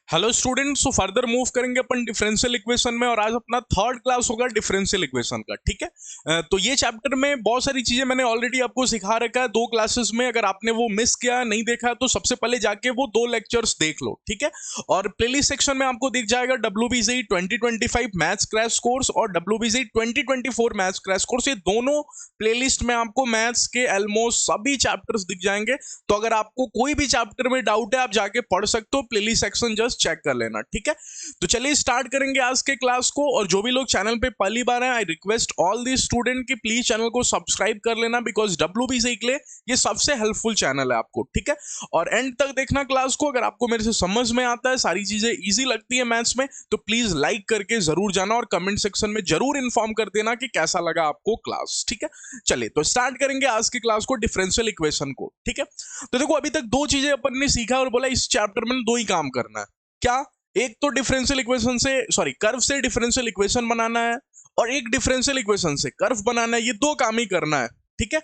Hello student, so further move करेंगे अपन differential equation में और आज अपना थर्ड क्लास होगा डिफरेंशियल इक्वेशन का। ठीक है, तो ये चैप्टर में बहुत सारी चीजें मैंने ऑलरेडी आपको सिखा रखा है दो क्लासेस में। अगर आपने वो मिस किया, नहीं देखा, तो सबसे पहले जाके वो दो लेक्चर्स देख लो। ठीक है, और प्लेलिस्ट सेक्शन में आपको दिख जाएगा WBCE 2025 मैथ्स क्रैश कोर्स और WBCE 2024 मैथ्स क्रैश कोर्स। ये दोनों प्लेलिस्ट में आपको मैथ्स के ऑलमोस्ट सभी चैप्टर्स दिख जाएंगे। तो अगर आपको कोई भी चैप्टर में डाउट है, आप जाके पढ़ सकते हो, प्लेलिस्ट सेक्शन जस्ट चेक कर लेना। ठीक है, तो चलिए स्टार्ट करेंगे आज के क्लास को। और जो भी लोग चैनल पे पहली बार हैं, I request all the student की प्लीज चैनल को सब्सक्राइब कर लेना, बिकॉज WBCE के लिए ये सबसे हेल्पफुल चैनल है आपको। ठीक है, और एंड तक देखना क्लास को। अगर आपको मेरे से समझ में आता है, सारी चीजें इजी लगती है मैथ्स में, तो प्लीज लाइक करके जरूर जाना और कमेंट सेक्शन में जरूर इन्फॉर्म कर देना कि कैसा लगा आपको क्लास। ठीक है, चलिए तो स्टार्ट करेंगे आज की क्लास को, डिफरेंशियल इक्वेशन को। ठीक है, तो देखो अभी तक दो चीजें अपन ने सीखा और बोला इस चैप्टर में दो ही काम करना है। क्या? एक तो डिफरेंशियल इक्वेशन से, सॉरी, कर्व से डिफरेंशियल इक्वेशन बनाना है, और एक डिफरेंशियल इक्वेशन से कर्व बनाना है। ये दो काम ही करना है। ठीक है,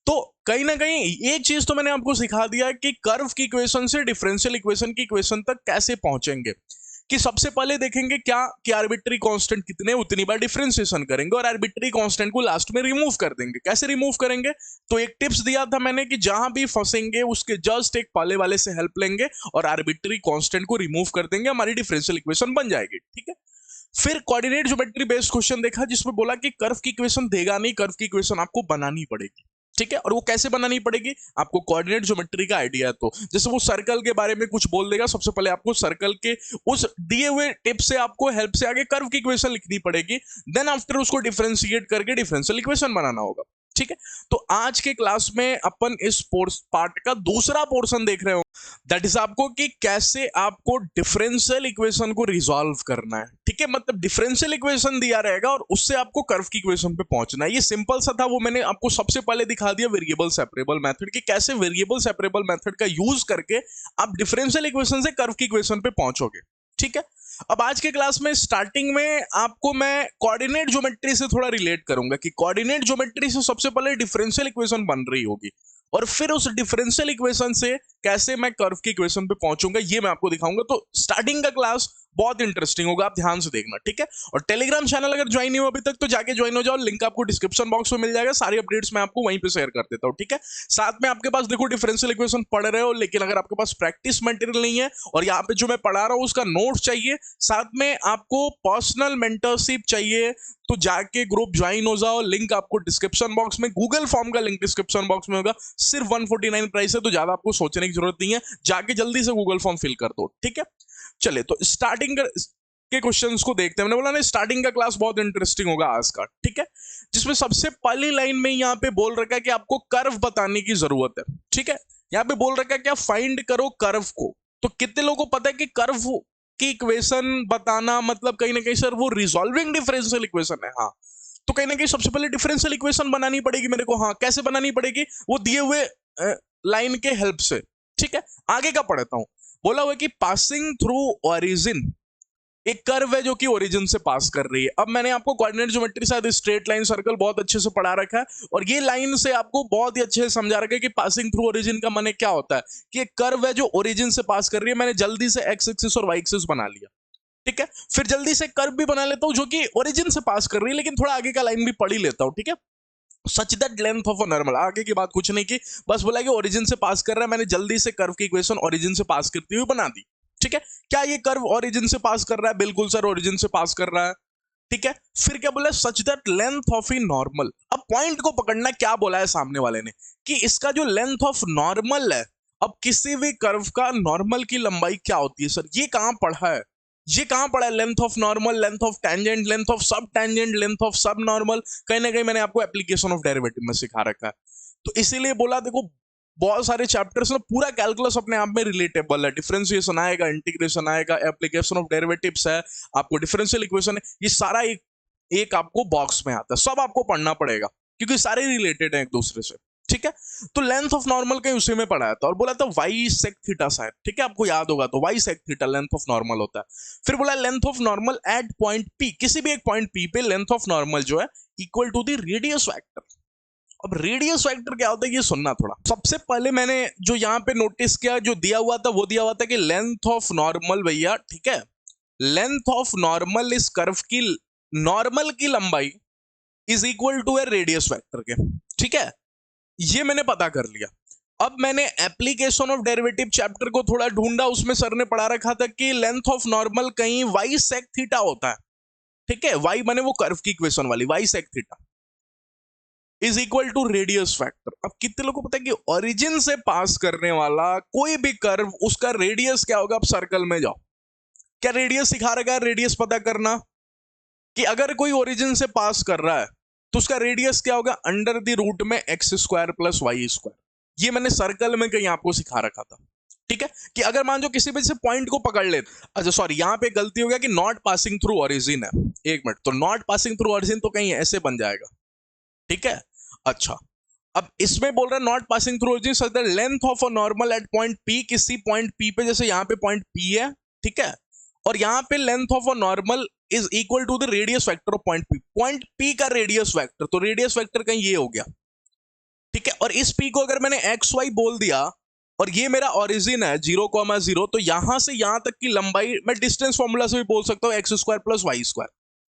तो कहीं ना कहीं एक चीज तो मैंने आपको सिखा दिया कि कर्व की इक्वेशन से डिफरेंशियल इक्वेशन की इक्वेशन तक कैसे पहुंचेंगे। कि सबसे पहले देखेंगे क्या कि आर्बिट्री कांस्टेंट कितने, उतनी बार डिफरेंशिएशन करेंगे और आर्बिट्री कांस्टेंट को लास्ट में रिमूव कर देंगे। कैसे रिमूव करेंगे? तो एक टिप्स दिया था मैंने कि जहां भी फंसेंगे उसके जस्ट एक पहले वाले से हेल्प लेंगे और आर्बिट्री कांस्टेंट को रिमूव कर देंगे, हमारी डिफरेंशियल इक्वेशन बन जाएगी। ठीक है, फिर कोऑर्डिनेट ज्योमेट्री बेस्ड क्वेश्चन देखा जिसमें बोला कि कर्व की इक्वेशन देगा नहीं, कर्व की इक्वेशन आपको बनानी पड़ेगी। ठीक है, और वो कैसे बनानी पड़ेगी? आपको कोऑर्डिनेट ज्योमेट्री का आइडिया है, तो जैसे वो सर्कल के बारे में कुछ बोल देगा, सबसे पहले आपको सर्कल के उस दिए हुए टिप से आपको हेल्प से आगे कर्व की इक्वेशन लिखनी पड़ेगी, देन आफ्टर उसको डिफरेंशिएट करके डिफरेंशियल इक्वेशन बनाना होगा। ठीक है, तो आज के क्लास में अपन इस पार्ट का दूसरा पोर्शन देख रहे हो, दैट इज आपको कि कैसे आपको डिफरेंशियल इक्वेशन को रिजॉल्व करना है। ठीक है, मतलब डिफरेंशियल इक्वेशन दिया रहेगा और उससे आपको कर्व की इक्वेशन पे पहुंचना है। ये सिंपल सा था, वो मैंने आपको सबसे पहले दिखा दिया वेरिएबल सेपरेबल मेथड कि कैसे वेरिएबल सेपरेबल मेथड का यूज करके आप डिफरेंशियल इक्वेशन से कर्व की इक्वेशन पे पहुंचोगे। ठीक है, अब आज के क्लास में स्टार्टिंग में आपको मैं कोऑर्डिनेट ज्योमेट्री से थोड़ा रिलेट करूंगा कि कोऑर्डिनेट ज्योमेट्री से सबसे पहले डिफरेंशियल इक्वेशन बन रही होगी और फिर उस डिफरेंशियल इक्वेशन से कैसे मैं कर्व की इक्वेशन पे पहुंचूंगा ये मैं आपको दिखाऊंगा। तो स्टार्टिंग का क्लास बहुत इंटरेस्टिंग होगा, आप ध्यान से देखना। ठीक है, और टेलीग्राम चैनल अगर ज्वाइन नहीं हो अभी तक तो जाके ज्वाइन हो जाओ, लिंक आपको डिस्क्रिप्शन बॉक्स में मिल जाएगा, सारी अपडेट्स मैं आपको वहीं पे शेयर कर देता हूँ। ठीक है, साथ में आपके पास देखो डिफरेंशियल इक्वेशन पढ़ रहे हो, लेकिन अगर आपके पास प्रैक्टिस मटेरियल नहीं है और यहाँ पे जो मैं पढ़ा रहा हूँ उसका नोट्स चाहिए, साथ में आपको पर्सनल मेंटरशिप चाहिए, तो जाके ग्रुप ज्वाइन हो जाओ। लिंक आपको डिस्क्रिप्शन बॉक्स में, गूगल फॉर्म का लिंक डिस्क्रिप्शन बॉक्स में होगा। सिर्फ 149 प्राइस है, तो ज्यादा आपको सोचने की जरूरत नहीं है, जाके जल्दी से गूगल फॉर्म फिल कर दो। ठीक है, चलिए तो स्टार्टिंग के क्वेश्चंस को देखते हैं। मैंने बोला ना स्टार्टिंग का क्लास बहुत इंटरेस्टिंग होगा आज का। ठीक है, जिसमें सबसे पहली लाइन में यहाँ पे बोल रखा है कि आपको कर्व बताने की जरूरत है। ठीक है, यहाँ पे बोल रखा है क्या, फाइंड करो कर्व को। तो कितने लोगों को पता है कि कर्व की इक्वेशन बताना मतलब कहीं ना कहीं सर वो रिजॉल्विंग डिफरेंशियल इक्वेशन है? हाँ, तो कहीं ना कहीं सबसे पहले डिफरेंशियल इक्वेशन बनानी पड़ेगी मेरे को। हाँ, कैसे बनानी पड़ेगी? वो दिए हुए लाइन के हेल्प से। ठीक है, आगे का पढ़ता हूं। बोला हुआ कि पासिंग थ्रू ओरिजिन, एक कर्व है जो कि ओरिजिन से पास कर रही है। अब मैंने आपको कोऑर्डिनेट ज्योमेट्री शायद स्ट्रेट लाइन सर्कल बहुत अच्छे से पढ़ा रखा है और ये लाइन से आपको बहुत ही अच्छे से समझा रखा है कि पासिंग थ्रू ओरिजिन का माने क्या होता है कि एक कर्व है जो ओरिजिन से पास कर रही है। मैंने जल्दी से एक्स एक्सिस और वाई एक्सिस बना लिया। ठीक है, फिर जल्दी से कर्व भी बना लेता हूं जो कि ओरिजिन से पास कर रही है, लेकिन थोड़ा आगे का लाइन भी पढ़ ही लेता हूं। ठीक है, such that length of a normal, आगे की बात कुछ नहीं की, बस बोला कि ओरिजिन से पास कर रहा है। मैंने जल्दी से कर्व की इक्वेशन ओरिजिन से पास करती हुई बना दी। ठीक है, क्या ये कर्व ओरिजिन से पास कर रहा है? बिल्कुल सर, ओरिजिन से पास कर रहा है। ठीक है, फिर क्या बोला, such that length of a normal. अब पॉइंट को पकड़ना, क्या बोला है सामने वाले ने कि इसका जो लेंथ ऑफ नॉर्मल है, अब किसी भी कर्व का नॉर्मल की लंबाई क्या होती है? सर ये कहां पढ़ा है? ये कहां पढ़ा है? Length of normal, length of tangent, length of सब टेंजेंट, लेंथ ऑफ सब नॉर्मल, कहीं ना कहीं मैंने आपको एप्लीकेशन ऑफ डेरिवेटिव में सिखा रखा है। तो इसीलिए बोला देखो बहुत सारे चैप्टर्स में पूरा कैलकुलस अपने आप में रिलेटेबल है। डिफरेंशिएशन आएगा, इंटीग्रेशन आएगा, एप्लीकेशन ऑफ डेरिवेटिव्स है, आपको डिफरेंशियल इक्वेशन है, ये सारा एक एक आपको बॉक्स में आता है, सब आपको पढ़ना पड़ेगा क्योंकि सारे रिलेटेड हैं एक दूसरे से। ठीक है, तो लेंथ ऑफ नॉर्मल कहीं उसी में पढ़ाया था और बोला था वाई सेक थीटा साइन। ठीक है, आपको याद होगा, तो y sec theta length of normal होता है। फिर बोला length of normal at point P, किसी भी एक पॉइंट पी पे लेंथ ऑफ नॉर्मल जो है equal to the radius vector. अब रेडियस वेक्टर क्या होता है ये सुनना थोड़ा। सबसे पहले मैंने जो यहाँ पे नोटिस किया, जो दिया हुआ था वो दिया हुआ था कि लेंथ ऑफ नॉर्मल भैया, ठीक है, लेंथ ऑफ नॉर्मल इस कर्व की, नॉर्मल की लंबाई is equal to a radius vector के, ठीक है, ये मैंने पता कर लिया। अब मैंने एप्लीकेशन ऑफ डेरिवेटिव चैप्टर को थोड़ा ढूंढा, उसमें सर ने पढ़ा रखा था कि लेंथ ऑफ नॉर्मल कहीं वाई सेक थीटा होता है, ठीक है, वाई माने वो कर्व की इक्वेशन वाली, y sec theta is equal to radius factor. अब कितने लोगों को पता है कि ओरिजिन से पास करने वाला कोई भी कर्व, उसका रेडियस क्या होगा? अब सर्कल में जाओ, क्या रेडियस सिखा रखा है? रेडियस पता करना कि अगर कोई ओरिजिन से पास कर रहा है तो उसका रेडियस क्या होगा? अंडर द रूट में x square plus y square. ये मैंने सर्कल में कहीं आपको सिखा रखा था, ठीक है, कि अगर मान लो किसी वजह से पॉइंट को पकड़ ले, अच्छा सॉरी यहां पे गलती हो गया कि नॉट पासिंग थ्रू ओरिजिन है, एक मिनट, तो नॉट पासिंग थ्रू ओरिजिन तो कहीं ऐसे बन जाएगा, ठीक है। अच्छा, अब इसमें बोल रहा है not passing through origin such that length of a normal at point P, किसी पॉइंट पी पे, जैसे यहां पे पॉइंट पी है, ठीक है, और यहां पे length of a normal is equal to the radius vector of point P, point P का रेडियस वेक्टर, तो रेडियस वेक्टर कहीं ये हो गया, ठीक है, और इस पी को अगर मैंने एक्स वाई बोल दिया और ये मेरा ओरिजिन है 0,0, तो यहां से यहां तक की लंबाई मैं डिस्टेंस फॉर्मूला से भी बोल सकता हूं x square plus y square.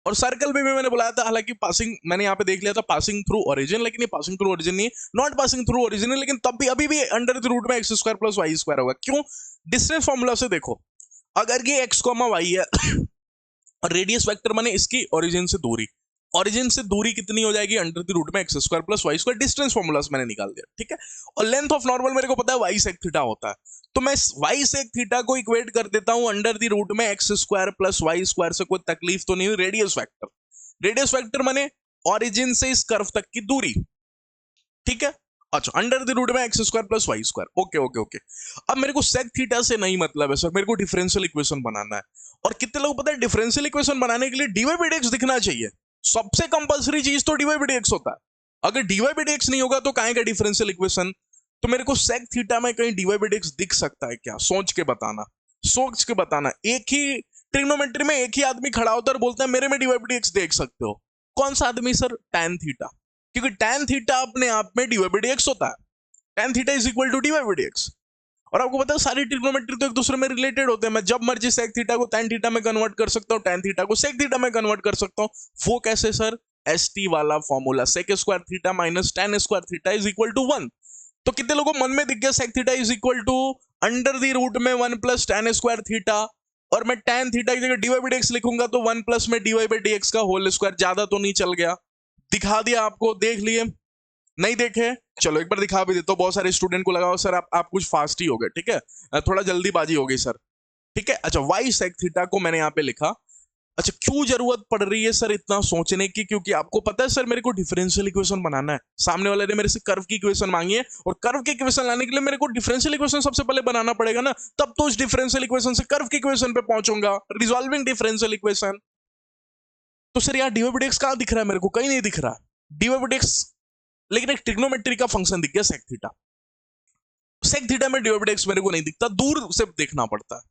और सर्कल में भी मैंने बुलाया था, हालांकि पासिंग मैंने यहाँ पे देख लिया था पासिंग थ्रू ओरिजिन, लेकिन ये पासिंग थ्रू ओरिजिन नहीं है, नॉट पासिंग थ्रू ओरिजिन है, लेकिन तब भी अभी भी अंडर द रूट में x square plus y square होगा। क्यों? डिस्टेंस फॉर्मूला से देखो, अगर ये एक्स कॉमा वाई है और रेडियस वेक्टर माने इसकी ओरिजिन से दूरी, ओरिजिन से दूरी कितनी हो जाएगी? अंडर द रूट में x square plus y square, distance formula से मैंने निकाल दिया, ठीक है। और लेंथ ऑफ नॉर्मल मेरे को पता है वाई सेक थीटा होता है, तो मैं वाई सेक थीटा को इक्वेट कर देता हूं अंडर द रूट में x square plus y square से, कोई तकलीफ तो नहीं हुई, रेडियस वेक्टर, रेडियस वेक्टर माने ओरिजिन से इस कर्व तक की दूरी, ठीक है। अच्छा, अंडर द रूट में x square plus y square, okay okay okay. अब मेरे को सेक थीटा से नहीं मतलब है सर, मेरे को डिफरेंशियल इक्वेशन बनाना है। और कितने लोग पता है डिफरेंशियल इक्वेशन बनाने के लिए डीवाई बाई डीएक्स दिखना चाहिए, सबसे कंपलसरी चीज तो डीवाई बाई डीएक्स होता है। अगर डीवाई बाई डीएक्स नहीं होगा तो काहे का डिफरेंशियल इक्वेशन? तो मेरे को सेक थीटा में कहीं डीवाई बाई डीएक्स दिख सकता है क्या? सोच के बताना, सोच के बताना। एक ही ट्रिग्नोमेट्री में एक ही आदमी खड़ा होता है और बोलता है मेरे में डीवाई बाई डीएक्स देख सकते हो। कौन सा आदमी सर? टैन थीटा, क्योंकि टैन थीटा अपने आप में डीवाई बाई डीएक्स होता है, tan theta is equal to dy by dx. और आपको पता है सारी ट्रिग्नोमेट्री तो एक दूसरे में रिलेटेड होते हैं, मैं जब मर्जी सेक थीटा को टैन थीटा में कन्वर्ट कर सकता हूँ, टैन थीटा को सेक थीटा में कन्वर्ट कर सकता हूँ। वो कैसे सर? एसटी वाला formula, sec square theta minus tan square theta is equal to 1। तो कितने लोगों को मन में दिख गया sec theta is equal to under the root में 1 प्लस टैन स्क्वायर थीटा, और मैं टैन थीटा की जगह डीवाई बाई डीएक्स लिखूंगा तो 1 प्लस में डीवाई बाई डीएक्स का होल स्क्वायर। ज्यादा तो नहीं चल गया? दिखा दिया आपको, देख लिए? नहीं देखे? चलो एक बार दिखा भी देता हूं, बहुत सारे स्टूडेंट को लगाओ सर आप कुछ फास्ट ही हो गए, ठीक है, थोड़ा जल्दीबाजी हो गई सर, ठीक है। अच्छा, वाई सेक थीटा को मैंने यहाँ पे लिखा। अच्छा, क्यों जरूरत पड़ रही है सर इतना सोचने की? क्योंकि आपको पता है सर मेरे को डिफरेंशियल इक्वेशन बनाना है, सामने वाले ने मेरे से कर्व की इक्वेशन मांगी है, और कर्व की इक्वेशन लाने के लिए मेरे को डिफरेंशियल इक्वेशन सबसे पहले बनाना पड़ेगा ना, तब तो उस डिफरेंशियल इक्वेशन से कर्व की इक्वेशन पे पहुंचूंगा, रिजॉल्विंग डिफरेंशियल इक्वेशन। तो सर यहाँ डीवाई बाई डीएक्स कहां दिख रहा है? मेरे को कहीं नहीं दिख रहा डीवाई बाई डीएक्स, लेकिन एक ट्रिग्नोमेट्री का फंक्शन दिख गया सेक थीटा। सेक थीटा में डीवाई बाई डीएक्स मेरे को नहीं दिखता, दूर से देखना पड़ता है।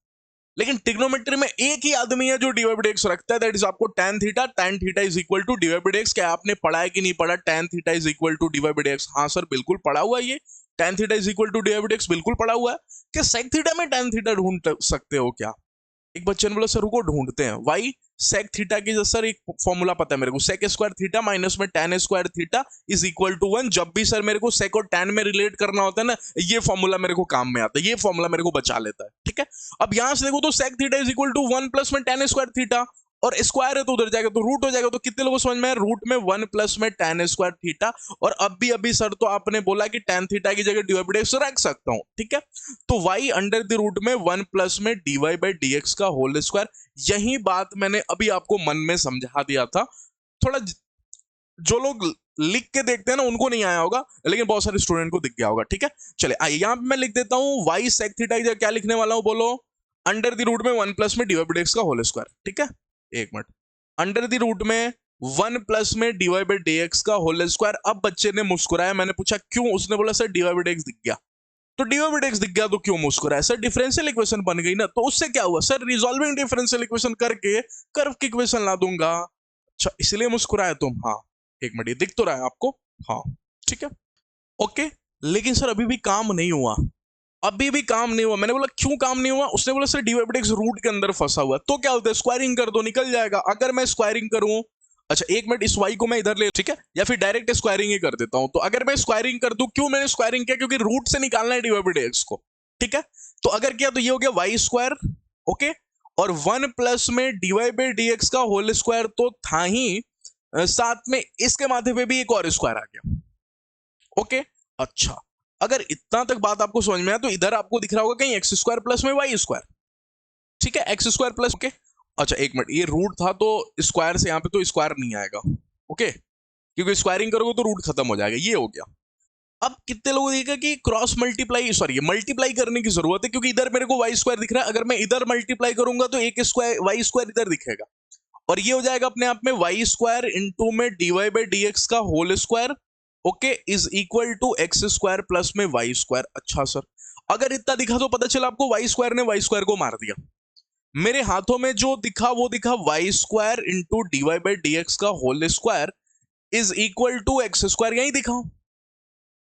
लेकिन ट्रिग्नोमेट्री में एक ही आदमी है जो डीवाई बाई डीएक्स रखता है, दैट इज आपको tan theta. Tan theta is equal to dy by dx. क्या आपने पढ़ा है कि नहीं पढ़ा? Tan theta is equal to dy by dx. हाँ सर बिल्कुल पढ़ा हुआ है, ये tan theta is equal to dy by dx बिल्कुल पढ़ा हुआ है। क्या सेक थीटा में टैन थीटा ढूंढ सकते हो क्या? एक बच्चे ने बोला सर रुको ढूंढते हैं। वाई सेक थीटा की सर एक फॉर्मूला पता है मेरे को, सेक स्क्वायर थीटा माइनस में tan square theta is equal to 1। जब भी सर मेरे को सेक और टैन में रिलेट करना होता है ना, ये फॉर्मूला मेरे को काम में आता है, ये फॉर्मूला मेरे को बचा लेता है, ठीक है। अब यहां से देखो तो sec theta is equal to 1 plus में टैन स्क्वायर थीटा, और स्क्वायर है तो उधर जाएगा तो रूट हो जाएगा। तो कितने लोगों को समझ में आया? रूट में 1 प्लस में टैन स्क्वायर थीटा। और अब भी अभी सर तो आपने बोला कि टैन थीटा की जगह डीवाई बाई डीएक्स रख सकता हूं, ठीक है। तो y अंडर द रूट में 1 प्लस में डीवाई बाई डीएक्स का होल स्क्वायर। यही बात मैंने अभी आपको मन में समझा दिया था। थोड़ा जो लोग लिख के देखते हैं ना उनको नहीं आया होगा, लेकिन बहुत सारे स्टूडेंट को दिख गया होगा, ठीक है। चले आइए यहां पे मैं लिख देता हूं y सेक थीटा की जगह क्या लिखने वाला हूं? बोलो, अंडर द रूट में 1 प्लस में डीवाई बाई डीएक्स का होल स्क्वायर, ठीक है। एक मिनट, अंडर द रूट में 1 प्लस में डीवाई बाई डीएक्स का होल स्क्वायर। अब बच्चे ने मुस्कुराया, मैंने पूछा क्यों? उसने बोला सर डीवाई बाई डीएक्स दिख गया। तो डीवाई बाई डीएक्स दिख गया तो क्यों मुस्कुराया? सर डिफरेंशियल इक्वेशन बन गई ना। तो उससे क्या हुआ सर? रिजॉल्विंग डिफरेंशियल इक्वेशन करके कर्व की इक्वेशन ला दूंगा। अच्छा इसलिए मुस्कुराया तुम? हाँ एक मिनट, ये दिख तो रहा है आपको? हाँ ठीक है, ओके। लेकिन सर अभी भी काम नहीं हुआ, अभी भी काम नहीं हुआ। मैंने बोला क्यों काम नहीं हुआ? उसने बोला सर dy by dx रूट के अंदर फंसा हुआ है। तो क्या होता है, स्क्वायरिंग कर दो, निकल जाएगा। अगर मैं स्क्वायरिंग करूं, अच्छा एक मिनट, इस y को मैं इधर ले, ठीक है, या फिर डायरेक्ट स्क्वायरिंग ही कर देता हूं। तो अगर मैं स्क्वायरिंग कर दूं, क्यों मैंने स्क्वायरिंग किया? क्योंकि रूट से निकालना है dy by dx को, ठीक है। तो अगर किया तो ये हो गया वाई स्क्वायर, ओके, और 1 प्लस में dy by dx का होल स्क्वायर तो था ही, साथ में इसके माथे पे भी एक और स्क्वायर आ गया, ओके। अच्छा, अगर इतना तक बात आपको समझ में आया तो इधर आपको दिख रहा होगा कहीं एक्स स्क्वायर प्लस में वाई स्क्वायर, ठीक है, एक्स स्क्वायर प्लस, ओके। अच्छा एक मिनट, ये रूट था तो स्क्वायर से यहां पे तो स्क्वायर नहीं आएगा, ओके, क्योंकि स्क्वायरिंग करोगे तो रूट खत्म हो जाएगा। ये हो गया। अब कितने लोगों को देखा कि क्रॉस मल्टीप्लाई, सॉरी मल्टीप्लाई करने की जरूरत है, क्योंकि इधर मेरे को वाई स्क्वायर दिख रहा है। अगर मैं इधर मल्टीप्लाई करूंगा तो एक स्क्वायर वाई स्क्वायर इधर दिखेगा, और ये हो जाएगा अपने आप में वाई स्क्वायर इंटू में dy by dx का whole square, okay, is equal to x square plus में वाई स्क्वायर। अच्छा सर, अगर इतना दिखा तो पता चला आपको वाई स्क्वायर ने वाई स्क्वायर को मार दिया। मेरे हाथों में जो दिखा वो दिखा y square into dy by dx का whole square is equal to x square, यही दिखा।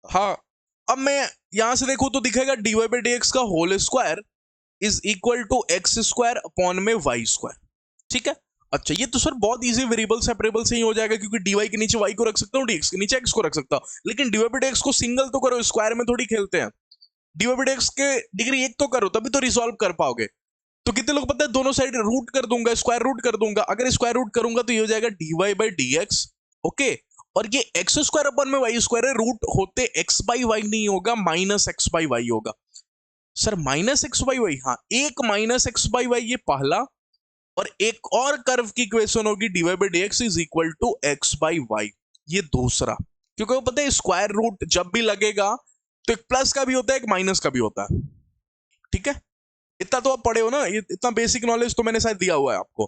हाँ, अब मैं यहां से देखूं तो दिखेगा dy by dx का whole square is equal to x square upon में वाई स्क्वायर, ठीक है। अच्छा, ये तो सर बहुत इजी वेरिएबल सेपरेबल से ही हो जाएगा, क्योंकि dy के नीचे y को रख सकता हूँ, dx के नीचे x को रख सकता हूँ। लेकिन dy by dx को सिंगल तो करो, स्क्वायर में थोड़ी खेलते हैं। dy by dx के डिग्री 1 तो करो, तभी तो रिजॉल्व कर पाओगे। तो कितने लोग पता है, दोनों साइड रूट कर दूंगा, स्क्वायर रूट कर दूंगा। अगर स्क्वायर रूट करूंगा तो ये हो जाएगा dy by dx, ओके। और ये एक्स स्क्वायर अपन में वाई स्क्वायर है, रूट होते एक्स बाई वाई नहीं होगा, माइनस एक्स बाई वाई होगा। Sir minus x by y, हाँ, एक माइनस एक्स बाई वाई ये पहला, और एक और कर्व की इक्वेशन होगी dy by dx is equal to x by y, ये दूसरा। क्योंकि वो पता है स्क्वायर रूट जब भी लगेगा तो एक प्लस का भी होता है, एक माइनस का भी होता है, ठीक है। इतना तो आप पढ़े हो ना, ये इतना बेसिक नॉलेज तो मैंने शायद दिया हुआ है आपको,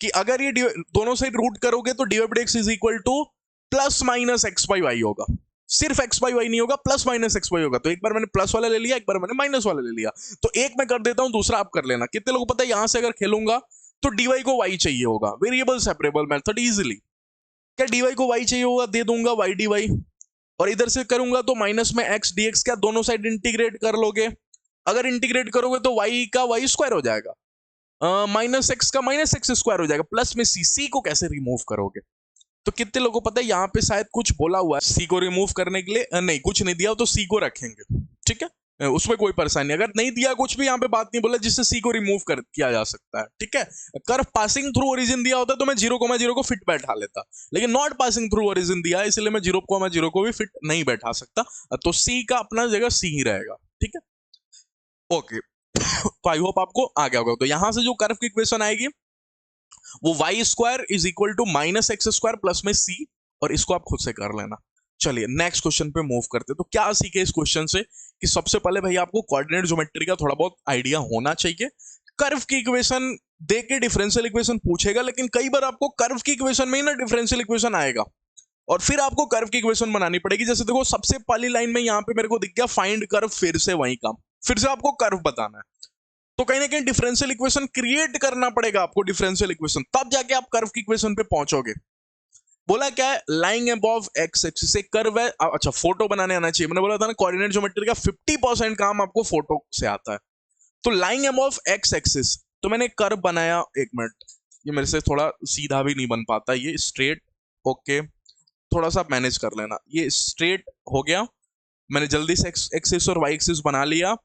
कि अगर ये दोनों साइड रूट करोगे तो dy by dx is equal to plus minus x by y होगा। सिर्फ एक्स बाई वाई नहीं होगा, प्लस माइनस एक्स वाई होगा। तो एक बार मैंने प्लस वाला ले लिया, एक बार मैंने माइनस वाला ले लिया। तो एक मैं कर देता हूं, दूसरा आप कर लेना। कितने लोगों को पता है, यहां से अगर खेलूंगा तो dy को y चाहिए होगा, वेरिएबल सेपरेबल मेथड इजीली। क्या dy को y चाहिए होगा, दे दूंगा y dy, और इधर से करूंगा तो माइनस में x dx, क्या दोनों साइड इंटीग्रेट कर लोगे? अगर इंटीग्रेट करोगे तो y का y स्क्वायर हो जाएगा, माइनस एक्स का माइनस एक्स स्क्वायर हो जाएगा, प्लस में c को कैसे रिमूव करोगे? तो कितने लोगों को पता है, यहाँ पे शायद कुछ बोला हुआ है सी को रिमूव करने के लिए, नहीं कुछ नहीं दिया तो सी को रखेंगे, ठीक है, उसमें कोई परेशानी। अगर नहीं दिया कुछ भी, यहाँ पे बात नहीं बोला जिससे सी को रिमूव कर किया जा सकता है, ठीक है। कर्व पासिंग थ्रू ओरिजिन दिया होता तो मैं 0,0 को फिट बैठा लेता, लेकिन नॉट पासिंग थ्रू ओरिजिन दिया है, इसलिए मैं 0,0 को भी फिट नहीं बैठा सकता। तो सी का अपना जगह सी ही रहेगा, ठीक है, ओके। तो आई होप आपको आ गया होगा। तो यहां से जो कर्व की इक्वेशन आएगी वो y square is equal to minus x square plus में सी, और इसको आप खुद से कर लेना। चलिए नेक्स्ट क्वेश्चन पे मूव करते। तो क्या सीखे इस क्वेश्चन से, कि सबसे पहले भाई आपको कोऑर्डिनेट ज्योमेट्री का थोड़ा बहुत आइडिया होना चाहिए। कर्व की इक्वेशन दे के डिफरेंशियल इक्वेशन पूछेगा, लेकिन कई बार आपको कर्व की इक्वेशन में ही ना डिफरेंशियल इक्वेशन आएगा, और फिर आपको कर्व की इक्वेशन बनानी पड़ेगी। जैसे देखो सबसे पहली लाइन में यहाँ पे मेरे को दिख गया फाइंड कर्व, फिर से वही काम, फिर से आपको कर्व बताना है। तो कहीं ना कहीं डिफरेंशियल इक्वेशन क्रिएट करना पड़ेगा आपको, डिफरेंशियल इक्वेशन, तब जाके आप कर्व की इक्वेशन पे पहुंचोगे। बोला क्या है, लाइंग अबव एक्स एक्सिस एक कर्व है। अच्छा, फोटो बनाने आना चाहिए। मैंने बोला था ना कोऑर्डिनेट ज्योमेट्री का 50% काम आपको फोटो से आता है। तो लाइंग अबव एक्स एक्सिस, तो मैंने कर्व बनाया, एक मिनट, ये मेरे से थोड़ा सीधा भी नहीं बन पाता, ये स्ट्रेट, ओके, थोड़ा सा मैनेज कर लेना। ये स्ट्रेट हो गया, मैंने जल्दी से एक्स एक्सिस और वाई एक्सिस बना लिया,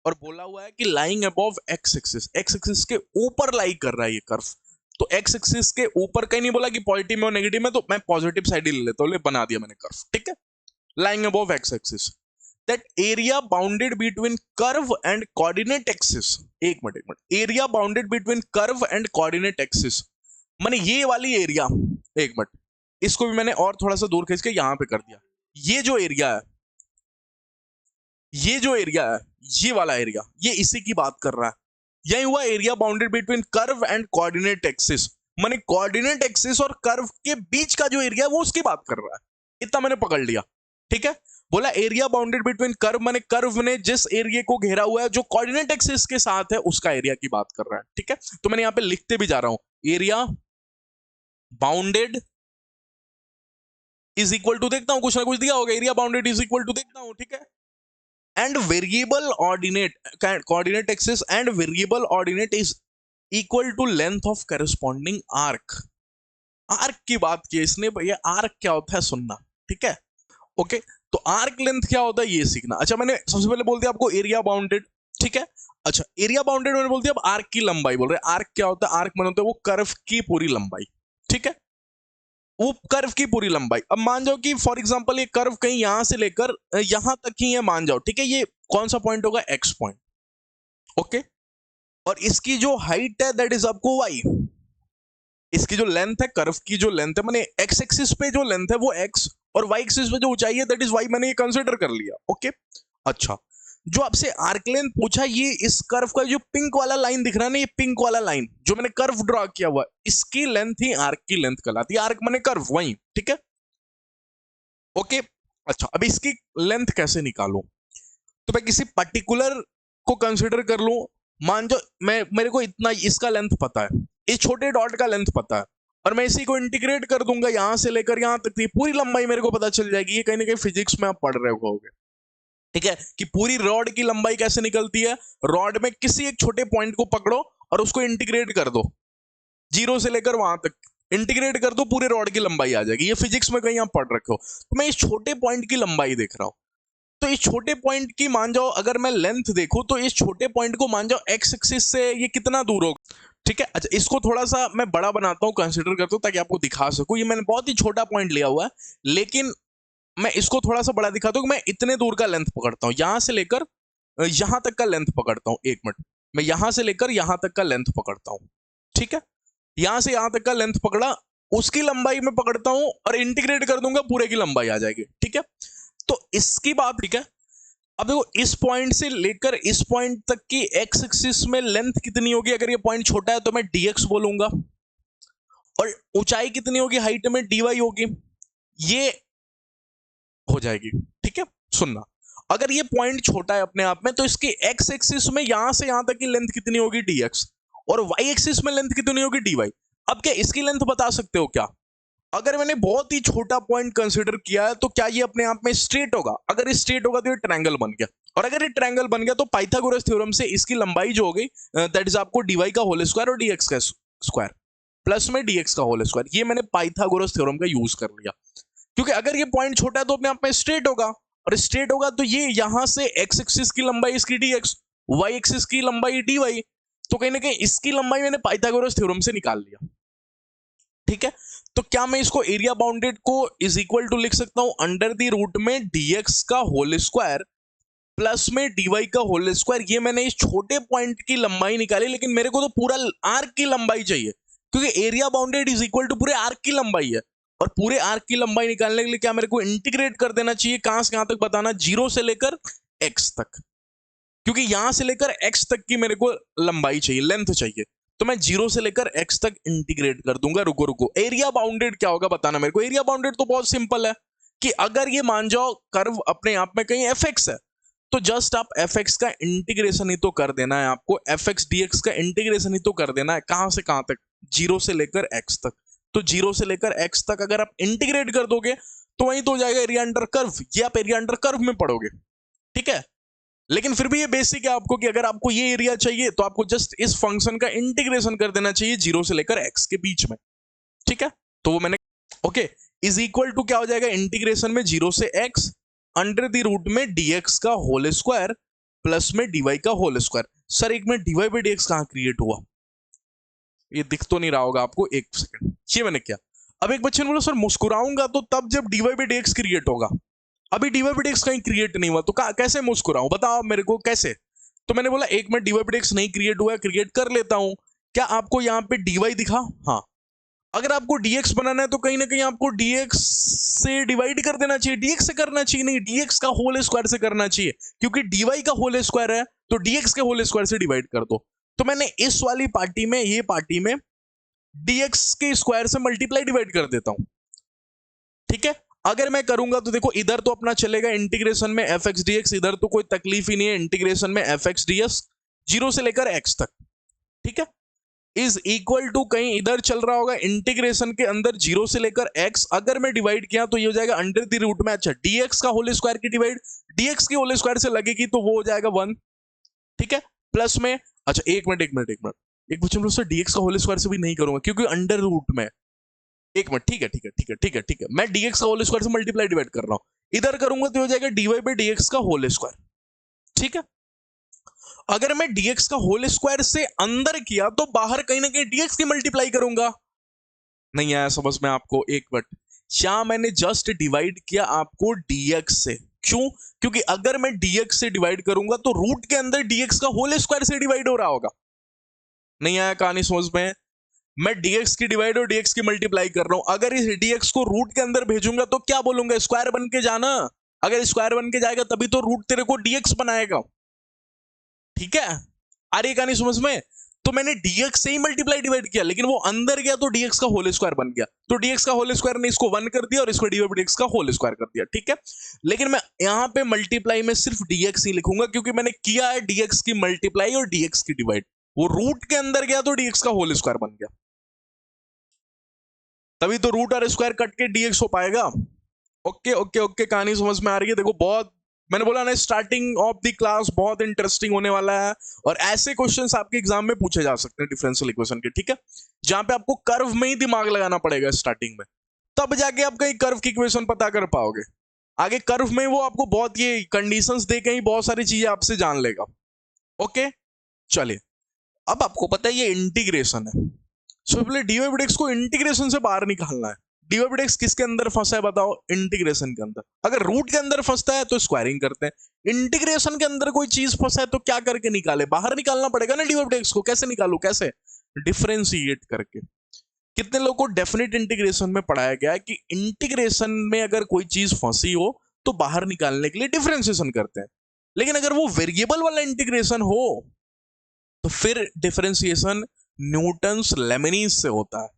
और बोला हुआ है कि लाइंग अबव एक्स एक्सिस के ऊपर लाई कर रहा है ये कर्व। तो एक्स एक्सिस के ऊपर, कहीं नहीं बोला कि पॉजिटिव में और नेगेटिव में, तो मैं पॉजिटिव साइड ही ले लेता हूँ, बना दिया मैंने कर्व, ठीक है। Lying above x axis, that area bounded between curve and coordinate axis. एक minute, area bounded between curve and coordinate axis, मैंने ये वाली एरिया, एक मिनट, इसको भी मैंने और थोड़ा सा दूर खींच के यहां पे कर दिया। ये जो एरिया है, ये जो एरिया है, ये वाला एरिया, ये इसी की बात कर रहा है। यही हुआ area bounded between curve and coordinate axis, माने कोऑर्डिनेट एक्सिस और कर्व के बीच का जो एरिया है वो उसकी बात कर रहा है। इतना मैंने पकड़ लिया, ठीक है। बोला एरिया बाउंडेड बिटवीन कर्व, माने कर्व ने जिस एरिया को घेरा हुआ है जो कोऑर्डिनेट एक्सिस के साथ है, उसका एरिया की बात कर रहा है, ठीक है। तो मैंने यहां पे लिखते भी जा रहा हूं, area bounded is equal to देखता हूं, कुछ ना कुछ दिया होगा, area bounded is equal to देखता हूं, ठीक है। And variable ordinate coordinate axis and variable ordinate is equal to length of corresponding arc. Arc की बात की इसने, भैया आर्क क्या होता है सुनना, ठीक है। ओके, तो आर्क लेंथ क्या होता है ये सीखना। अच्छा, मैंने सबसे पहले बोल दिया आपको एरिया बाउंडेड, ठीक है। अच्छा, एरिया बाउंडेड मैंने बोल दिया, अब आर्क की लंबाई बोल रहे हैं। आर्क क्या होता है? आर्क माने होता है वो कर्व की पूरी लंबाई, ठीक है, वो कर्व की पूरी लंबाई। अब मान जाओ कि फॉर एग्जांपल ये कर्व कहीं यहां से लेकर यहां तक ही है, मान जाओ, ठीक है। ये कौन सा पॉइंट होगा? X point, okay. और इसकी जो हाइट है दैट इज आपको वाई। इसकी जो लेंथ है, कर्व की जो लेंथ है, मैंने एक्स एक्सिस पे जो लेंथ है वो एक्स, और वाई एक्सिस पे जो ऊंचाई है दैट इज वाई, मैंने ये कंसीडर कर लिया, ओके। अच्छा, जो आपसे आर्क लेंथ पूछा, ये इस कर्व का जो पिंक वाला लाइन दिख रहा है ना, ये पिंक वाला लाइन जो मैंने कर्व ड्रॉ किया हुआ, इसकी लेंथ ही आर्क की लेंथ कहलाती है। आर्क माने कर्व, वही, ठीक है, ओके। अच्छा, अब इसकी लेंथ कैसे निकालूं? तो मैं किसी पर्टिकुलर को कंसिडर कर लूं। मान जो मैं, मेरे को इतना इसका लेंथ पता है, इस छोटे डॉट का लेंथ पता है, और मैं इसी को इंटीग्रेट कर दूंगा यहां से लेकर यहां तक, पूरी लंबाई मेरे को पता चल जाएगी। ये कहीं ना कहीं फिजिक्स में आप पढ़ रहे होगे, ठीक है, कि पूरी रॉड की लंबाई कैसे निकलती है। रॉड में किसी एक छोटे पॉइंट को पकड़ो और उसको इंटीग्रेट कर दो, जीरो से लेकर वहां तक इंटीग्रेट कर दो, पूरे रॉड की लंबाई आ जाएगी। ये फिजिक्स में कहीं आप पढ़ रखे हो। तो मैं इस छोटे पॉइंट की लंबाई देख रहा हूं, तो इस छोटे पॉइंट की मान जाओ अगर मैं लेंथ देखूं, तो इस छोटे पॉइंट को मान जाओ एक्स एक्सिस से ये कितना दूर होगा, ठीक है। अच्छा, इसको थोड़ा सा मैं बड़ा बनाता हूं, कंसीडर करता हूं ताकि आपको दिखा सकूं। ये मैंने बहुत ही छोटा पॉइंट लिया हुआ है, लेकिन मैं इसको थोड़ा सा बड़ा दिखाता हूं कि मैं इतने दूर का लेंथ पकड़ता हूं, यहां से लेकर यहां तक का लेंथ पकड़ता हूं। एक मिनट, मैं यहां से लेकर यहां तक का लेंथ पकड़ता हूं, ठीक है। यहां से यहां तक का लेंथ पकड़ा, उसकी लंबाई में पकड़ता हूं और इंटीग्रेट कर दूंगा, पूरे की लंबाई आ जाएगी, ठीक है। तो इसकी बात, ठीक है। अब देखो, इस पॉइंट से लेकर इस पॉइंट तक की एक्स एक्सिस में लेंथ कितनी होगी? अगर ये पॉइंट छोटा है तो मैं dx बोलूंगा, और ऊंचाई कितनी होगी हाइट में? dy होगी, ये हो जाएगी, ठीक है। सुनना, अगर ये पॉइंट छोटा है अपने आप में, तो इसकी एक्स एक्सिस में यहां से यहां तक की लेंथ कितनी होगी? dx, और वाई एक्सिस में लेंथ कितनी होगी? dy। अब क्या इसकी लेंथ बता सकते हो क्या? अगर मैंने बहुत ही छोटा पॉइंट कंसीडर किया है, तो क्या ये अपने आप में स्ट्रेट होगा? अगर ये स्ट्रेट होगा तो ये ट्रायंगल बन गया, और अगर ये ट्रायंगल बन गया तो पाइथागोरस थ्योरम से इसकी लंबाई जो हो गई दैट इज आपको dy का होल स्क्वायर और dx का स्क्वायर प्लस में dx का होल स्क्वायर, ये मैंने पाइथागोरस थ्योरम का यूज कर लिया। क्योंकि अगर ये पॉइंट छोटा है तो अपने आप में स्ट्रेट होगा, और स्ट्रेट होगा तो ये यहां से एक्स एक्सिस की लंबाई इसकी dx, वाई एक्सिस की लंबाई dy, तो कहीं ना कहीं इसकी लंबाई मैंने पाइथागोरस थ्योरम से निकाल लिया, ठीक है। तो क्या मैं इसको एरिया बाउंडेड को इज इक्वल टू लिख सकता हूं अंडर द रूट में dx का होल स्क्वायर प्लस में dy का होल स्क्वायर। ये मैंने इस छोटे पॉइंट की लंबाई निकाली, लेकिन मेरे को तो पूरा आर्क की लंबाई चाहिए, क्योंकि area bounded is equal to पूरे आर्क की लंबाई है। और पूरे आर्क की लंबाई निकालने के लिए क्या मेरे को इंटीग्रेट कर देना चाहिए? कहां से कहां तक बताना? जीरो से लेकर x तक, क्योंकि यहां से लेकर x तक की मेरे को लंबाई चाहिए, लेंथ चाहिए। तो मैं जीरो से लेकर x तक इंटीग्रेट कर दूंगा। रुको रुको, एरिया बाउंडेड क्या होगा बताना मेरे को। एरिया बाउंडेड तो बहुत सिंपल है कि अगर ये मान जाओ कर्व अपने आप में कहीं fx है, तो जस्ट आप fx का इंटीग्रेशन ही तो कर देना है आपको, fx dx का इंटीग्रेशन ही तो कर देना है। कहां से कहां तक? जीरो से लेकर x तक। तो जीरो से लेकर x तक अगर आप इंटीग्रेट कर दोगे तो वही तो हो जाएगा एरिया अंडर कर्व। ये आप एरिया अंडर कर्व में पढ़ोगे, ठीक है। लेकिन फिर भी ये बेसिक है आपको कि अगर आपको ये एरिया चाहिए तो आपको जस्ट इस फंक्शन का इंटीग्रेशन कर देना चाहिए जीरो से लेकर x के बीच में, ठीक है। तो वो मैंने, ओके, इज इक्वल टू क्या हो जाएगा? इंटीग्रेशन में जीरो से x अंडर द रूट में dx का होल स्क्वायर प्लस में dy का होल स्क्वायर। सर एक मिनट, dy बाई dx कहां क्रिएट हुआ? ये दिख तो नहीं रहा होगा आपको, एक सेकंड, ये मैंने क्या? अब एक बच्चे ने बोला सर मुस्कुराऊंगा तो तब जब dy बाई dx क्रिएट होगा। अभी dy बाई dx कहीं क्रिएट नहीं हुआ, तो कैसे मुस्कुराऊं? बताओ मेरे को कैसे। तो मैंने बोला एक मिनट, dy बाई dx नहीं क्रिएट हुआ है, क्रिएट कर लेता हूं। क्या आपको यहाँ पे dy दिखा? हाँ। अगर आपको dx बनाना है तो कहीं ना कहीं आपको dx से डिवाइड कर देना चाहिए। dx से करना चाहिए नहीं, dx का होल स्क्वायर से करना चाहिए, क्योंकि dy का होल स्क्वायर है तो dx के होल स्क्वायर से डिवाइड कर दो। तो मैंने इस वाली पार्टी में, ये पार्टी में dx के स्क्वायर से मल्टीप्लाई डिवाइड कर देता हूं, ठीक है। अगर मैं करूंगा तो देखो इधर तो अपना चलेगा इंटीग्रेशन में fx dx, इधर तो कोई तकलीफ ही नहीं है, इंटीग्रेशन में fx ds जीरो से लेकर x तक, ठीक है। इज इक्वल टू कहीं इधर चल रहा होगा इंटीग्रेशन के अंदर 0 से लेकर x, अगर मैं डिवाइड किया तो ये हो जाएगा अंडर द रूट में, अच्छा dx का होल स्क्वायर की डिवाइड dx के होल स्क्वायर से लगेगी तो वो हो जाएगा 1, ठीक है, प्लस में, अच्छा एक मिनट एक बच्चे दोस्तों dx का होल स्क्वायर से भी नहीं करूंगा क्योंकि अंडर रूट में, एक मिनट, ठीक है, मैं dx का होल स्क्वायर से मल्टीप्लाई डिवाइड कर रहा हूं, इधर करूंगा तो हो जाएगा dy बाई dx का होल स्क्वायर, ठीक है। अगर मैं dx का होल स्क्वायर से अंदर किया तो बाहर कहीं ना कहीं dx की मल्टीप्लाई करूंगा, नहीं आया समझ में आपको, एक मिनट, क्या मैंने जस्ट डिवाइड किया आपको dx से, क्यों, क्योंकि अगर मैं dx से डिवाइड करूंगा तो रूट के अंदर dx का होल स्क्वायर से डिवाइड हो रहा होगा, नहीं आया कहानी समझ में, मैं dx की डिवाइड और dx की मल्टीप्लाई कर रहा हूं, अगर इस dx को रूट के अंदर भेजूंगा तो क्या बोलूंगा, स्क्वायर बन के जाना, अगर स्क्वायर बन के जाएगा तभी तो रूट तेरे को dx बनाएगा, ठीक है, आ रही कहानी समझ में। तो मैंने dx से ही मल्टीप्लाई डिवाइड किया, लेकिन वो अंदर गया तो dx का होल स्क्वायर बन गया, तो dx का होल स्क्वायर ने इसको 1 कर दिया और इसको dy by dx का होल स्क्वायर कर दिया, ठीक है। लेकिन मैं यहां पे मल्टीप्लाई में सिर्फ dx ही लिखूंगा क्योंकि मैंने किया है dx की मल्टीप्लाई और dx की डिवाइड, वो रूट के अंदर गया तो dx का होल स्क्वायर बन गया, तभी तो रूट और स्क्वायर कट के dx हो पाएगा। ओके ओके ओके, कहानी समझ में आ रही है, देखो बहुत, मैंने बोला ना स्टार्टिंग ऑफ द क्लास बहुत इंटरेस्टिंग होने वाला है और ऐसे क्वेश्चंस आपके एग्जाम में पूछे जा सकते हैं डिफरेंशियल इक्वेशन के, ठीक है, जहां पे आपको कर्व में ही दिमाग लगाना पड़ेगा स्टार्टिंग में, तब जाके आप कहीं कर्व की इक्वेशन पता कर पाओगे, आगे कर्व में वो आपको बहुत ये कंडीशंस दे के ही बहुत सारी चीजें आपसे जान लेगा। ओके चलिए, अब आपको पता है ये इंटीग्रेशन है, सो पहले dy by dx को इंटीग्रेशन से बाहर निकालना है, dy by dx किसके अंदर फंसा है बताओ, इंटीग्रेशन के अंदर, अगर रूट के अंदर फंसता है तो स्क्वायरिंग करते हैं, इंटीग्रेशन के अंदर कोई चीज फंसा है तो क्या करके निकाले, बाहर निकालना पड़ेगा ना dy by dx को, कैसे निकालू, कैसे, डिफरेंशिएट करके। कितने लोगों को डेफिनेट इंटीग्रेशन में पढ़ाया गया है कि इंटीग्रेशन में अगर कोई चीज फंसी हो तो बाहर निकालने के लिए डिफरेंशिएशन करते हैं, लेकिन अगर वो वेरिएबल वाला इंटीग्रेशन हो तो फिर डिफरेंशिएशन न्यूटन्स लेमनीज से होता है,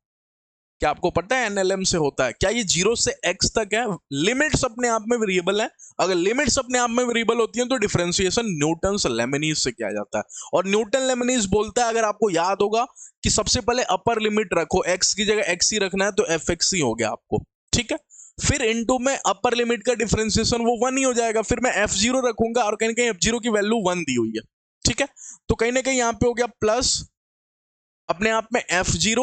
क्या आपको पता है एनएलएम से होता है, क्या ये 0 से x तक है, लिमिट्स अपने आप में वेरिएबल है, अगर लिमिट्स अपने आप में वेरिएबल होती हैं तो डिफरेंशिएशन न्यूटन्स लेमनीज से किया जाता है, और न्यूटन लेमनीज बोलता है, अगर आपको याद होगा कि सबसे पहले अपर लिमिट रखो, x की जगह x ही रखना है तो fx ही हो गया आपको, ठीक है, फिर इनटू में अपर लिमिट का डिफरेंशिएशन वो 1 ही हो जाएगा, फिर मैं f0 रखूंगा और कहीं ना कहीं f0 की वैल्यू 1 दी हुई है, ठीक है, तो कहीं ना कहीं यहां पे हो गया प्लस अपने आप में f0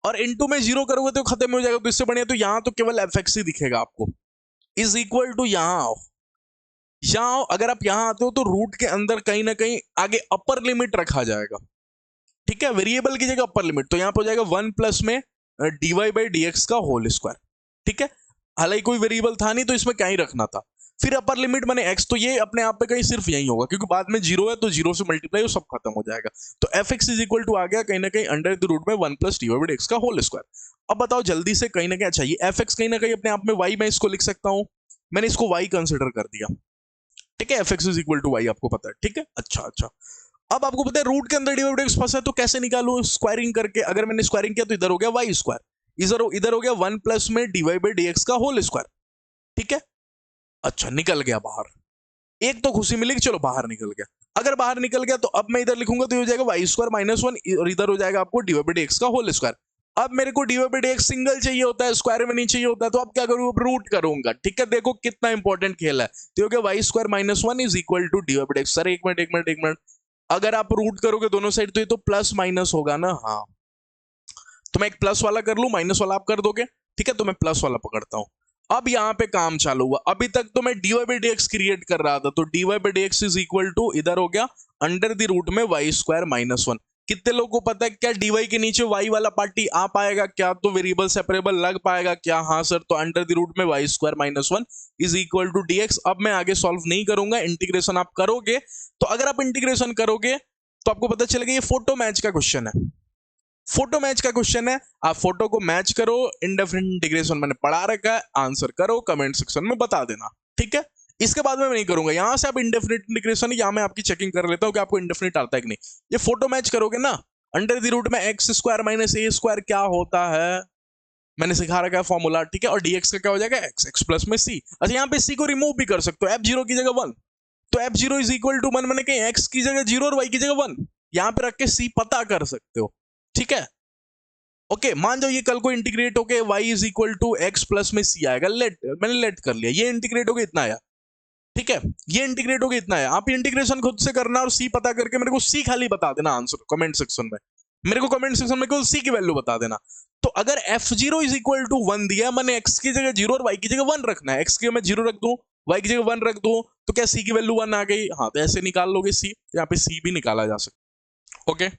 और इनटू में 0 करोगे तो खत्म हो जाएगा, तो इससे बढ़िया तो यहां तो केवल fx ही दिखेगा आपको, इज इक्वल टू यहां आओ, अगर आप यहां आते हो तो रूट के अंदर कहीं ना कहीं आगे अपर लिमिट रखा जाएगा, ठीक है, वेरिएबल की जगह अपर लिमिट, तो यहां पर हो जाएगा 1 प्लस में dy बाई dx का होल स्क्वायर, ठीक है, हालांकि कोई वेरिएबल था नहीं तो इसमें क्या ही रखना था, फिर अपर लिमिट माने x, तो ये अपने आप पे कहीं सिर्फ यही होगा क्योंकि बाद में 0 है तो 0 से मल्टीप्लाई सब खत्म हो जाएगा, तो fx इज इक्वल टू आ गया कहीं ना कहीं अंडर द रूट में 1 प्लस dy बाई dx का होल स्क्वायर। अब बताओ जल्दी से कहीं ना कहीं, अच्छा ये fx कहीं ना कहीं अपने आप में y, मैं इसको लिख सकता हूं, मैंने इसको y कंसिडर कर दिया, ठीक है, fx is equal to y आपको पता है, ठीक है, अच्छा, अब आपको पता है रूट के अंदर dy बाई dx फंसा है तो कैसे निकालू, स्क्वायरिंग करके, अगर मैंने स्क्वायरिंग किया तो इधर हो गया y स्क्वायर, इधर हो गया 1 प्लस में dy बाई dx का होल स्क्वायर, ठीक है, अच्छा निकल गया बाहर, एक तो खुशी मिली कि चलो बाहर निकल गया, अगर बाहर निकल गया तो अब मैं इधर लिखूंगा तो ये हो जाएगा वाई स्क्वायर माइनस 1 और इधर हो जाएगा आपको d y by d x का होल स्क्वायर। अब मेरे को d y by d x single चाहिए होता है, स्क्वायर में नहीं चाहिए होता है, तो अब क्या करूँ, रूट करूंगा, ठीक है, देखो कितना इंपॉर्टेंट खेल है, तो ये y square minus 1 is equal to d y by d x. Sir एक मिनट, अगर आप रूट करोगे दोनों साइड तो ये तो प्लस माइनस होगा ना, हाँ, तो मैं एक प्लस वाला कर लूं, माइनस वाला आप कर दोगे, ठीक है, तो मैं प्लस वाला पकड़ता हूं। अब यहां पे काम चालू हुआ, अभी तक तो मैं dy बाई dx क्रिएट कर रहा था, तो dy by dx is equal to इधर हो गया अंडर द रूट में वाई स्क्वायर माइनस 1। कितने लोगों को पता है क्या dy के नीचे y वाला पार्टी आ पाएगा क्या, तो वेरिएबल सेपरेबल लग पाएगा क्या, हाँ सर, तो अंडर द रूट में y square minus 1 is equal to dx। अब मैं आगे सॉल्व नहीं करूंगा, इंटीग्रेशन आप करोगे, तो अगर आप इंटीग्रेशन करोगे तो आपको पता चलेगा ये फोटो मैच का क्वेश्चन है, फोटो मैच का क्वेश्चन है, आप फोटो को मैच करो, इंडेफिनिट इंटीग्रेशन मैंने पढ़ा रखा है, आंसर करो, कमेंट सेक्शन में बता देना, ठीक है। इसके बाद में मैं नहीं करूंगा, यहां से आप इंडेफिनिट इंटीग्रेशन, यहां मैं आपकी चेकिंग कर लेता हूं कि आपको इंडेफिनिट आता है कि नहीं। ये फोटो मैच करोगे ना, अंडर द रूट में एक्स स्क्वायर माइनस ए स्क्वायर क्या होता है, मैंने सिखा रखा है फॉर्मूला, ठीक है, और डीएक्स का क्या हो जाएगा एक्स, एक्स प्लस में सी। अच्छा यहाँ पे सी को रिमूव भी कर सकते हो, f0 की जगह 1, तो f0 इज इक्वल टू 1, मैंने कहीं x की जगह 0 और y की जगह 1, यहां पे रख के c पता कर सकते हो, ठीक है। ओके, मान जाओ ये कल को इंटीग्रेट होके y is equal to x plus में c आएगा, मैंने लेट कर लिया, ये इंटीग्रेट होके इतना आया, ठीक है, ये इंटीग्रेट होके इतना है। आप इंटीग्रेशन खुद से करना और c पता करके मेरे को c खाली बता देना आंसर कमेंट सेक्शन में, मेरे को कमेंट सेक्शन में केवल c की वैल्यू बता देना। तो अगर f0 इज इक्वल टू 1 दिया, मैंने x की जगह 0 और y की जगह 1 रखना है, x की जगह मैं 0 रख दूं, y की जगह 1 रख दूं, तो क्या c की वैल्यू 1 आ गई? हाँ, तो ऐसे निकाल लोगे c, यहाँ पे c भी निकाला जा सकता। ओके,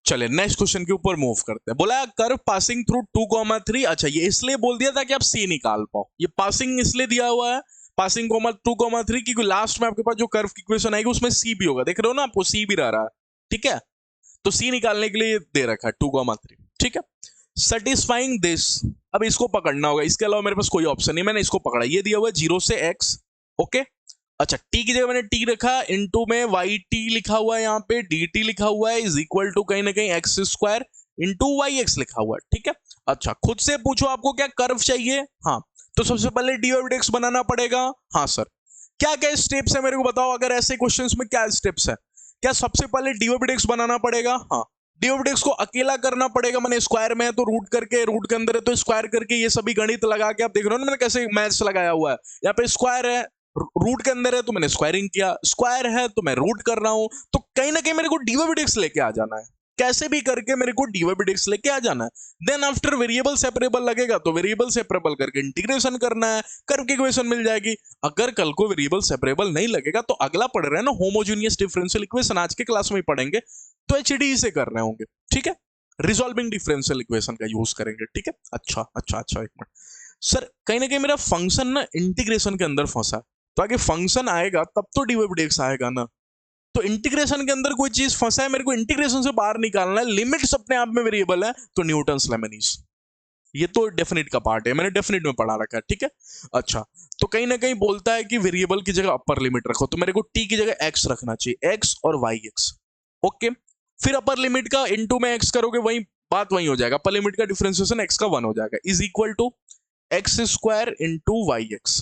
चले नेक्स्ट क्वेश्चन के ऊपर मूव करते हैं। बोला कर्व पासिंग थ्रू 2,3। अच्छा, ये इसलिए बोल दिया था कि आप c निकाल पाओ, ये पासिंग इसलिए दिया हुआ है पासिंग 2,3 क्योंकि लास्ट में आपके पास जो कर्व की इक्वेशन आएगी उसमें c भी होगा, देख रहे हो ना, आपको c भी रह रहा है, ठीक है, तो c निकालने के लिए दे रखा है 2,3, ठीक है। सेटिस्फाइंग दिस, अब इसको पकड़ना होगा, इसके अलावा मेरे पास कोई ऑप्शन नहीं, मैंने इसको पकड़ा, ये दिया हुआ है 0 से x, ओके। अच्छा, t की जगह मैंने t रखा, इनटू में yt लिखा हुआ है, यहाँ पे dt लिखा हुआ है, इज इक्वल टू कहीं ना कहीं एक्स स्क्वायर इंटू yx लिखा हुआ है, ठीक है। अच्छा, खुद से पूछो आपको क्या कर्व चाहिए, हाँ, तो सबसे पहले dy बाई dx बनाना पड़ेगा। हाँ सर, क्या क्या स्टेप्स है मेरे को बताओ, अगर ऐसे क्वेश्चंस में क्या स्टेप्स है? क्या सबसे पहले dy बाई dx बनाना पड़ेगा? हाँ, dy बाई dx को अकेला करना पड़ेगा, मैंने स्क्वायर में है तो रूट करके, रूट के अंदर है तो स्क्वायर करके, ये सभी गणित लगा के, आप देख रहे हो ना मैंने कैसे मैथ्स लगाया हुआ है, यहाँ पे स्क्वायर है, रूट के अंदर है तो मैंने स्क्वायरिंग किया, स्क्वायर है तो मैं रूट कर रहा हूं, तो कहीं ना कहीं मेरे को dy बाई dx लेके आ जाना है, कैसे भी करके मेरे को dy बाई dx लेके आ जाना है। देन आफ्टर वेरिएबल सेपरेबल लगेगा तो वेरिएबल सेपरेबल करके इंटीग्रेशन करना है, कर्व की इक्वेशन मिल जाएगी। अगर कल को वेरिएबल सेपरेबल नहीं लगेगा तो अगला पढ़ रहे हैं ना होमोजेनियस डिफरेंशियल इक्वेशन, आज के क्लास में ही पढ़ेंगे, तो एचडीई से कर रहे होंगे, ठीक है, रिजॉल्विंग डिफरेंशियल इक्वेशन का यूज करेंगे, ठीक है। अच्छा अच्छा अच्छा, एक मिनट सर, कहीं ना कहीं मेरा फंक्शन ना इंटीग्रेशन के अंदर फंसा है, तो आगे फंक्शन आएगा तब तो dy बाई dx आएगा ना, तो इंटीग्रेशन के अंदर कोई चीज फंसा है, मेरे को इंटीग्रेशन से बाहर निकालना है, लिमिट्स अपने आप में वेरिएबल है, तो न्यूटन्स लेमनीज, ये तो डेफिनेट का पार्ट है, मैंने डेफिनेट में पढ़ा रखा है, ठीक है। अच्छा, तो कहीं ना कहीं बोलता है कि वेरिएबल की जगह अपर लिमिट रखो, तो मेरे को t की जगह x रखना चाहिए, x और yx, ओके। फिर अपर लिमिट का इनटू में x करोगे, वही बात वही हो जाएगा, अपर लिमिट का डिफरेंशिएशन x का 1 हो जाएगा, is equal to x square into y x,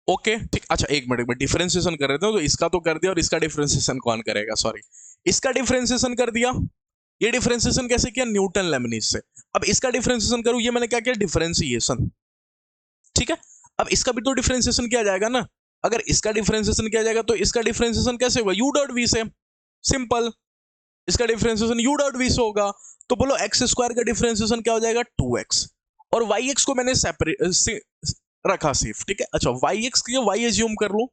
okay, ठीक। अच्छा, एक मिनट डिफरेंशिएशन कर रहे थे, तो इसका तो कर दिया, और इसका डिफरेंशिएशन कौन करेगा? सॉरी, इसका डिफरेंशिएशन कर दिया, ये डिफरेंशिएशन कैसे किया? न्यूटन लेमनीज से। अब इसका डिफरेंशिएशन करूं, ये मैंने क्या किया? डिफरेंशिएशन, ठीक है। अब इसका भी तो डिफरेंशिएशन किया जाएगा ना, अगर इसका डिफरेंशिएशन किया जाएगा तो इसका डिफरेंशिएशन कैसे होगा? यू डॉट वी से, सिंपल, इसका डिफरेंशिएशन यू डॉट वी से होगा, तो बोलो एक्स स्क्वायर का डिफरेंशिएशन क्या हो जाएगा? 2x, और वाई एक्स को मैंने सेपरेट रखा सिर्फ, ठीक है। अच्छा, वाई एक्स की वाई एज्यूम कर लूं,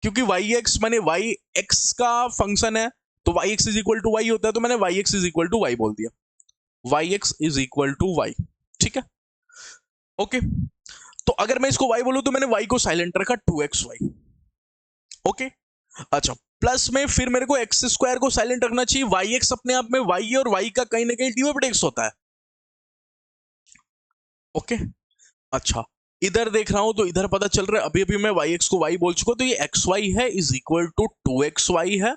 क्योंकि वाई एक्स मैंने वाई एक्स का फंक्शन है, तो y x is equal to y होता है, तो मैंने y x is equal to y बोल दिया, y x is equal to y, ठीक है, ओके। तो अगर मैं इसको वाई बोलूं तो मैंने वाई को साइलेंट रखा, 2xy, ओके। अच्छा, प्लस में फिर मेरे को एक्स स्क्वायर को साइलेंट रखना चाहिए, वाई एक्स अपने आप में वाई और वाई का कहीं ना कहीं dy बाई dx होता है, ओके। अच्छा, इधर देख रहा हूं तो इधर पता चल रहा है, अभी अभी मैं वाई एक्स को वाई बोल चुका, तो ये एक्स वाई है इज इक्वल टू 2xy है,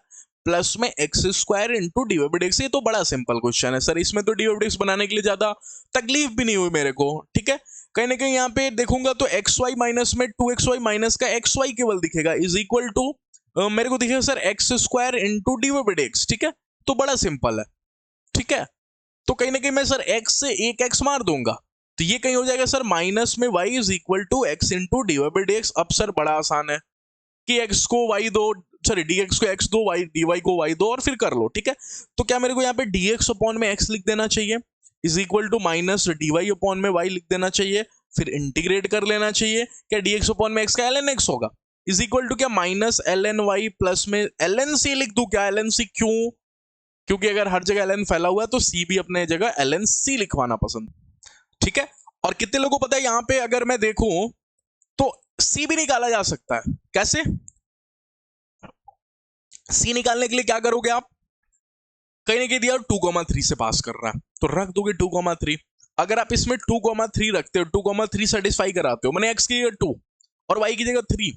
प्लस में x square into dy by dx। ये तो बड़ा सिंपल क्वेश्चन है सर, इसमें तो dy बाई dx बनाने के लिए ज्यादा तकलीफ भी नहीं हुई मेरे को, ठीक है। कहीं ना कहीं यहाँ पे देखूंगा तो एक्स वाई माइनस में 2xy माइनस का एक्स वाई केवल दिखेगा, इज इक्वल टू मेरे को दिखेगा sir x square into dy by dx, ठीक है, तो बड़ा सिंपल है, ठीक है। तो कहीं ना कहीं मैं सर एक्स से एक एक्स मार दूंगा, तो ये कहीं हो जाएगा सर माइनस में y is equal to x into dy by dx। अब सर बड़ा आसान है कि x को y दो, सॉरी dx को x दो, y dy को y दो और फिर कर लो, ठीक है। तो क्या मेरे को यहाँ पे dx अपॉन में x लिख देना चाहिए, is equal to minus dy upon में y लिख देना चाहिए, फिर इंटीग्रेट कर लेना चाहिए, क्या dx अपॉन में x का ln x होगा, इज इक्वल टू क्या माइनस ln y प्लस में ln c लिख दूं क्या? ln c क्यों? क्योंकि अगर हर जगह ln फैला हुआ है तो c भी अपने जगह ln c लिखवाना पसंद, ठीक है। और कितने लोगों को पता है यहां पे अगर मैं देखूं तो c भी निकाला जा सकता है, कैसे? c निकालने के लिए क्या करोगे आप? कहीं ना कहीं दिया 2,3 से पास कर रहा है तो रख दोगे 2,3। अगर आप इसमें 2,3 रखते हो, 2,3 सेटिस्फाई कराते हो, मैंने x की जगह 2 और y की जगह 3,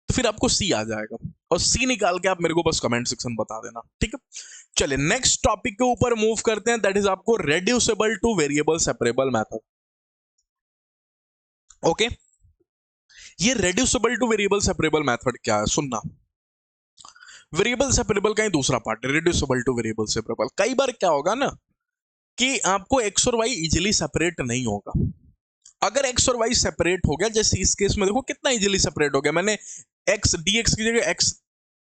तो फिर आपको c आ जाएगा, और c निकाल के आप मेरे को बस कमेंट सेक्शन बता देना, ठीक है। चलिए नेक्स्ट टॉपिक के ऊपर मूव करते हैं, दैट इज आपको reducible to variable separable method, okay. ये reducible to variable separable method क्या है, सुनना। वेरिएबल सेपरेबल का ही दूसरा पार्ट है, रेड्यूसिबल टू वेरिएबल सेपरेबल। कई बार क्या होगा ना कि आपको एक्स और वाई इजिली सेपरेट नहीं होगा। अगर एक्स और वाई सेपरेट हो गया, जैसे इस केस में देखो कितना इजिली सेपरेट हो गया, मैंने एक्स डीएक्स की जगह एक्स